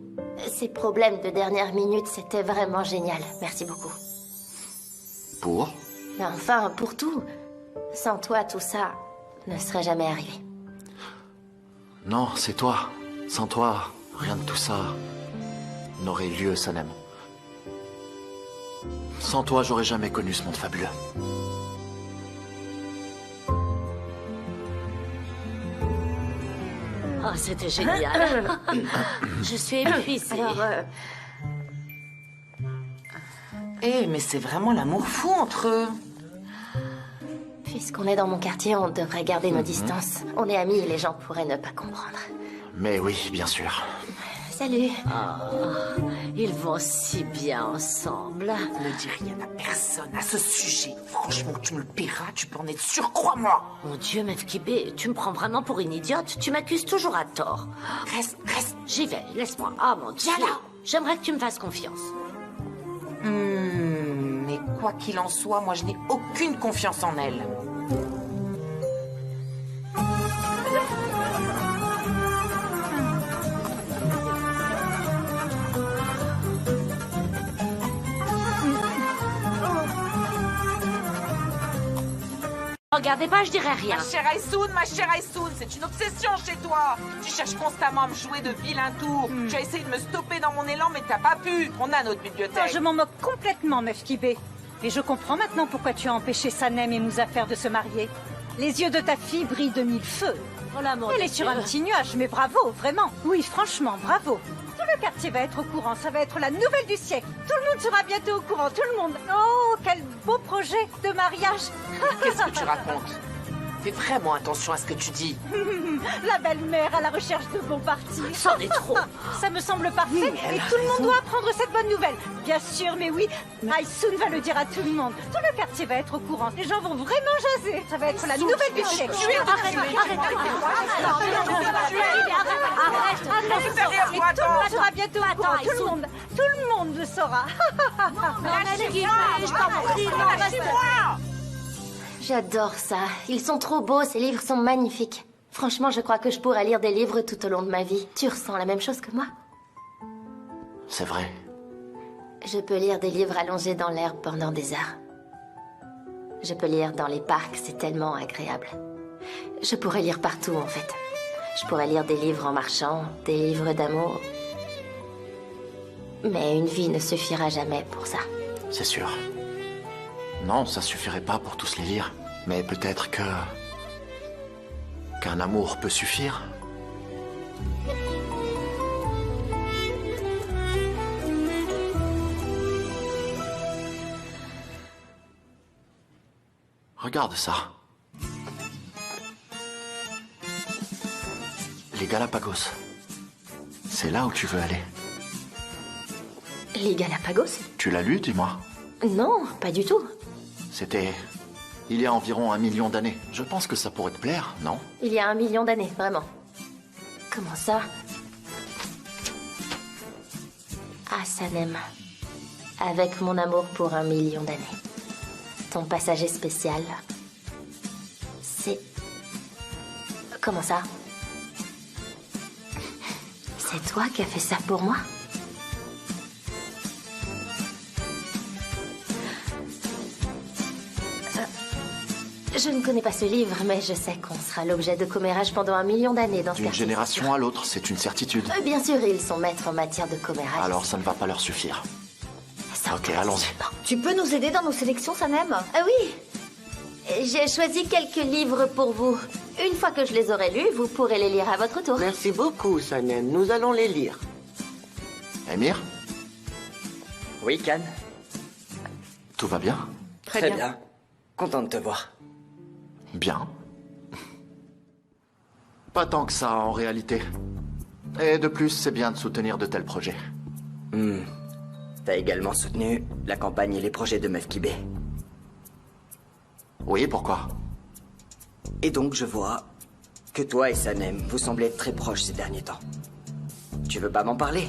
ces problèmes de dernière minute, c'était vraiment génial. Merci beaucoup. Pour? Mais enfin, pour tout. Sans toi, tout ça ne serait jamais arrivé. Non, c'est toi. Sans toi, rien de tout ça n'aurait eu lieu, Sanem. Sans toi, j'aurais jamais connu ce monde fabuleux. Oh, c'était génial. Je suis épuisée. Alors, Eh, mais c'est vraiment l'amour fou entre eux. Puisqu'on est dans mon quartier, on devrait garder nos distances. On est amis et les gens pourraient ne pas comprendre. Mais oui, bien sûr. Salut. Oh, ils vont si bien ensemble. Ne dis rien à personne à ce sujet. Franchement, tu me le paieras, tu peux en être sûr, crois-moi. Mon Dieu, Meuf Kibé, tu me prends vraiment pour une idiote. Tu m'accuses toujours à tort. Reste. J'y vais, laisse-moi. Ah, mon Dieu. Viens là. J'aimerais que tu me fasses confiance. Mais quoi qu'il en soit, moi je n'ai aucune confiance en elle. Regardez pas, je dirais rien. Ma chère Aisun, c'est une obsession chez toi. Tu cherches constamment à me jouer de vilain tour. Tu as essayé de me stopper dans mon élan, mais t'as pas pu. On a notre bibliothèque. Je m'en moque complètement, Meuf Kibé. Et je comprends maintenant pourquoi tu as empêché Sanem et Muzaffer de se marier. Les yeux de ta fille brillent de mille feux. Voilà, mon Elle est sur un petit nuage, mais bravo, vraiment. Oui, franchement, bravo. Tout le quartier va être au courant, ça va être la nouvelle du siècle. Tout le monde sera bientôt au courant, tout le monde. Oh, quel beau projet de mariage. Qu'est-ce que tu racontes? Fais vraiment attention à ce que tu dis. La belle-mère à la recherche de bons partis. C'en est trop. Ça me semble parfait et tout le monde doit apprendre cette bonne nouvelle. Bien sûr, mais oui, Aisun va le dire à tout le monde. Tout le quartier va être au courant. Les gens vont vraiment jaser. Ça va être la nouvelle du siècle. Arrête. Et tout le monde sera bientôt au courant. Tout le monde le saura. J'adore ça. Ils sont trop beaux, ces livres sont magnifiques. Franchement, je crois que je pourrais lire des livres tout au long de ma vie. Tu ressens la même chose que moi? C'est vrai. Je peux lire des livres allongés dans l'herbe pendant des heures. Je peux lire dans les parcs, c'est tellement agréable. Je pourrais lire partout, en fait. Je pourrais lire des livres en marchant, des livres d'amour. Mais une vie ne suffira jamais pour ça. C'est sûr. Non, ça suffirait pas pour tous les lire. Mais peut-être que... qu'un amour peut suffire. Regarde ça. Les Galapagos. C'est là où tu veux aller. Les Galapagos? Tu l'as lu, dis-moi? Non, pas du tout. C'était il y a environ 1 million d'années. Je pense que ça pourrait te plaire, non? Il y a 1 million d'années, vraiment. Comment ça? Ah, Sanem. Avec mon amour pour 1 million d'années. Ton passager spécial. C'est... Comment ça? C'est toi qui as fait ça pour moi? Je ne connais pas ce livre, mais je sais qu'on sera l'objet de commérages pendant 1 million d'années dans ce D'une quartier. génération à l'autre, c'est une certitude. Bien sûr, ils sont maîtres en matière de commérage. Alors ça ne va pas leur suffire. Ok, allons-y. Tu peux nous aider dans nos sélections, Sanem? Ah oui. J'ai choisi quelques livres pour vous. Une fois que je les aurai lus, vous pourrez les lire à votre tour. Merci beaucoup, Sanem. Nous allons les lire. Émir? Oui, Khan? Tout va bien? Très bien. Content de te voir. Bien. Pas tant que ça, en réalité. Et de plus, c'est bien de soutenir de tels projets. T'as également soutenu la campagne et les projets de Meuf Kibé. Oui, pourquoi? Et donc, je vois que toi et Sanem, vous semblez être très proches ces derniers temps. Tu veux pas m'en parler?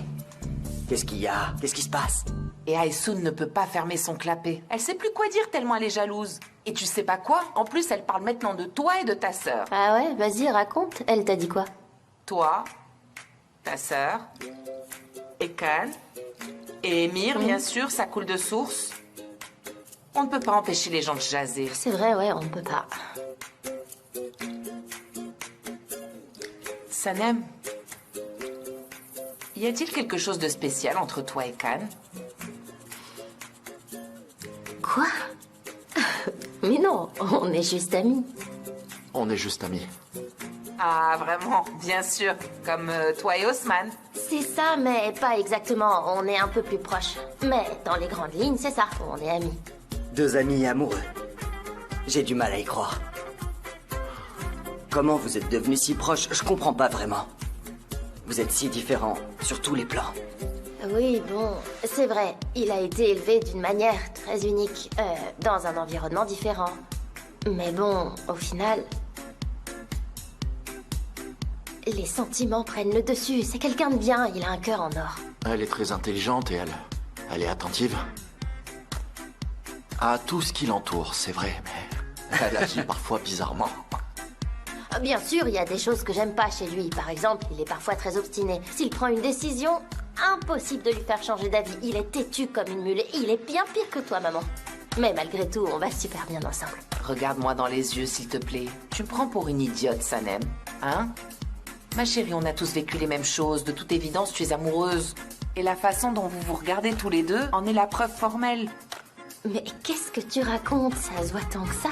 Qu'est-ce qu'il y a? Qu'est-ce qui se passe? Et Aisun ne peut pas fermer son clapet. Elle sait plus quoi dire tellement elle est jalouse. Et tu sais pas quoi? En plus, elle parle maintenant de toi et de ta sœur. Ah ouais, vas-y, raconte. Elle t'a dit quoi? Toi, ta sœur, et Khan, et Émir, bien sûr, ça coule de source. On ne peut pas empêcher les gens de jaser. C'est vrai, ouais, on ne peut pas. Sanem, y a-t-il quelque chose de spécial entre toi et Khan? Quoi? Mais non, on est juste amis. On est juste amis. Ah, vraiment, bien sûr. Comme toi et Osman. C'est ça, mais pas exactement. On est un peu plus proches. Mais dans les grandes lignes, c'est ça. On est amis. 2 amis amoureux. J'ai du mal à y croire. Comment vous êtes devenus si proches? Je comprends pas vraiment. Vous êtes si différents sur tous les plans. Oui, bon, c'est vrai. Il a été élevé d'une manière très unique, dans un environnement différent. Mais bon, au final... Les sentiments prennent le dessus. C'est quelqu'un de bien, il a un cœur en or. Elle est très intelligente et elle est attentive. À tout ce qui l'entoure, c'est vrai, mais elle agit parfois bizarrement. Bien sûr, il y a des choses que j'aime pas chez lui. Par exemple, il est parfois très obstiné. S'il prend une décision, impossible de lui faire changer d'avis. Il est têtu comme une mule et il est bien pire que toi, maman. Mais malgré tout, on va super bien ensemble. Regarde-moi dans les yeux, s'il te plaît. Tu me prends pour une idiote, Sanem. Hein? Ma chérie, on a tous vécu les mêmes choses. De toute évidence, tu es amoureuse. Et la façon dont vous vous regardez tous les deux en est la preuve formelle. Mais qu'est-ce que tu racontes? Ça se voit tant que ça.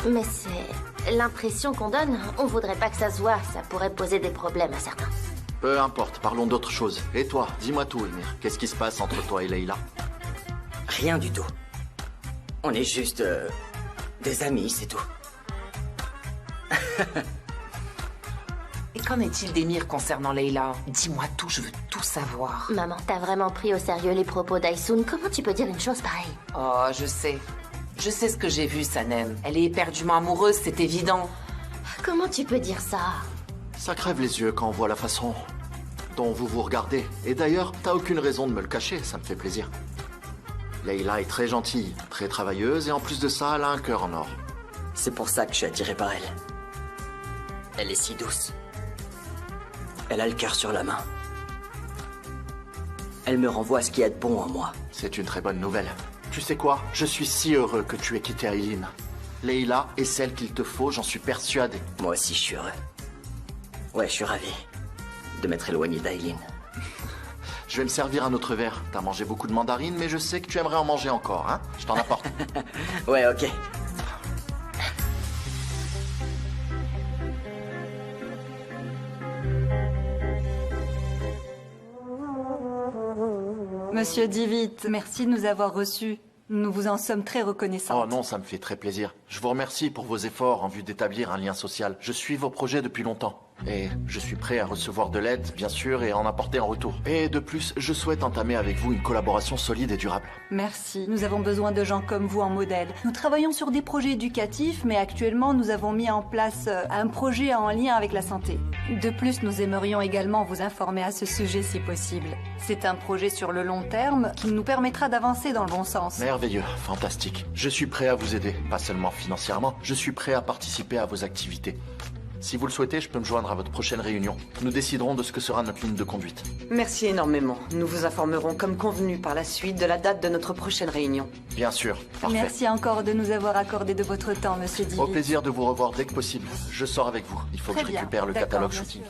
Mais c'est l'impression qu'on donne. On voudrait pas que ça se voit. Ça pourrait poser des problèmes à certains. Peu importe, parlons d'autre chose. Et toi, dis-moi tout, Émir. Qu'est-ce qui se passe entre toi et Leïla? Rien du tout. On est juste... des amis, c'est tout. Et qu'en est-il d'Émir concernant Leïla? Dis-moi tout, je veux tout savoir. Maman, t'as vraiment pris au sérieux les propos d'Aisun? Comment tu peux dire une chose pareille? Oh, je sais. Je sais ce que j'ai vu, Sanem. Elle est éperdument amoureuse, c'est évident. Comment tu peux dire ça? Ça crève les yeux quand on voit la façon dont vous vous regardez. Et d'ailleurs, t'as aucune raison de me le cacher, ça me fait plaisir. Leïla est très gentille, très travailleuse, et en plus de ça, elle a un cœur en or. C'est pour ça que je suis attiré par elle. Elle est si douce. Elle a le cœur sur la main. Elle me renvoie ce qu'il y a de bon en moi. C'est une très bonne nouvelle. Tu sais quoi? Je suis si heureux que tu aies quitté Aileen. Leïla est celle qu'il te faut, j'en suis persuadé. Moi aussi, je suis heureux. Ouais, je suis ravi de m'être éloigné d'Aileen. Je vais me servir un autre verre. T'as mangé beaucoup de mandarines, mais je sais que tu aimerais en manger encore, hein? Je t'en apporte. Ouais, ok. Monsieur Divit, merci de nous avoir reçus. Nous vous en sommes très reconnaissants. Oh non, ça me fait très plaisir. Je vous remercie pour vos efforts en vue d'établir un lien social. Je suis vos projets depuis longtemps. Et je suis prêt à recevoir de l'aide, bien sûr, et à en apporter en retour. Et de plus, je souhaite entamer avec vous une collaboration solide et durable. Merci. Nous avons besoin de gens comme vous en modèle. Nous travaillons sur des projets éducatifs, mais actuellement, nous avons mis en place un projet en lien avec la santé. De plus, nous aimerions également vous informer à ce sujet si possible. C'est un projet sur le long terme qui nous permettra d'avancer dans le bon sens. Merveilleux, fantastique. Je suis prêt à vous aider, pas seulement financièrement, je suis prêt à participer à vos activités. Si vous le souhaitez, je peux me joindre à votre prochaine réunion. Nous déciderons de ce que sera notre ligne de conduite. Merci énormément. Nous vous informerons comme convenu par la suite de la date de notre prochaine réunion. Bien sûr, parfait. Merci encore de nous avoir accordé de votre temps, Monsieur Divi. Au plaisir de vous revoir dès que possible. Je sors avec vous. Il faut que je récupère le catalogue shooting.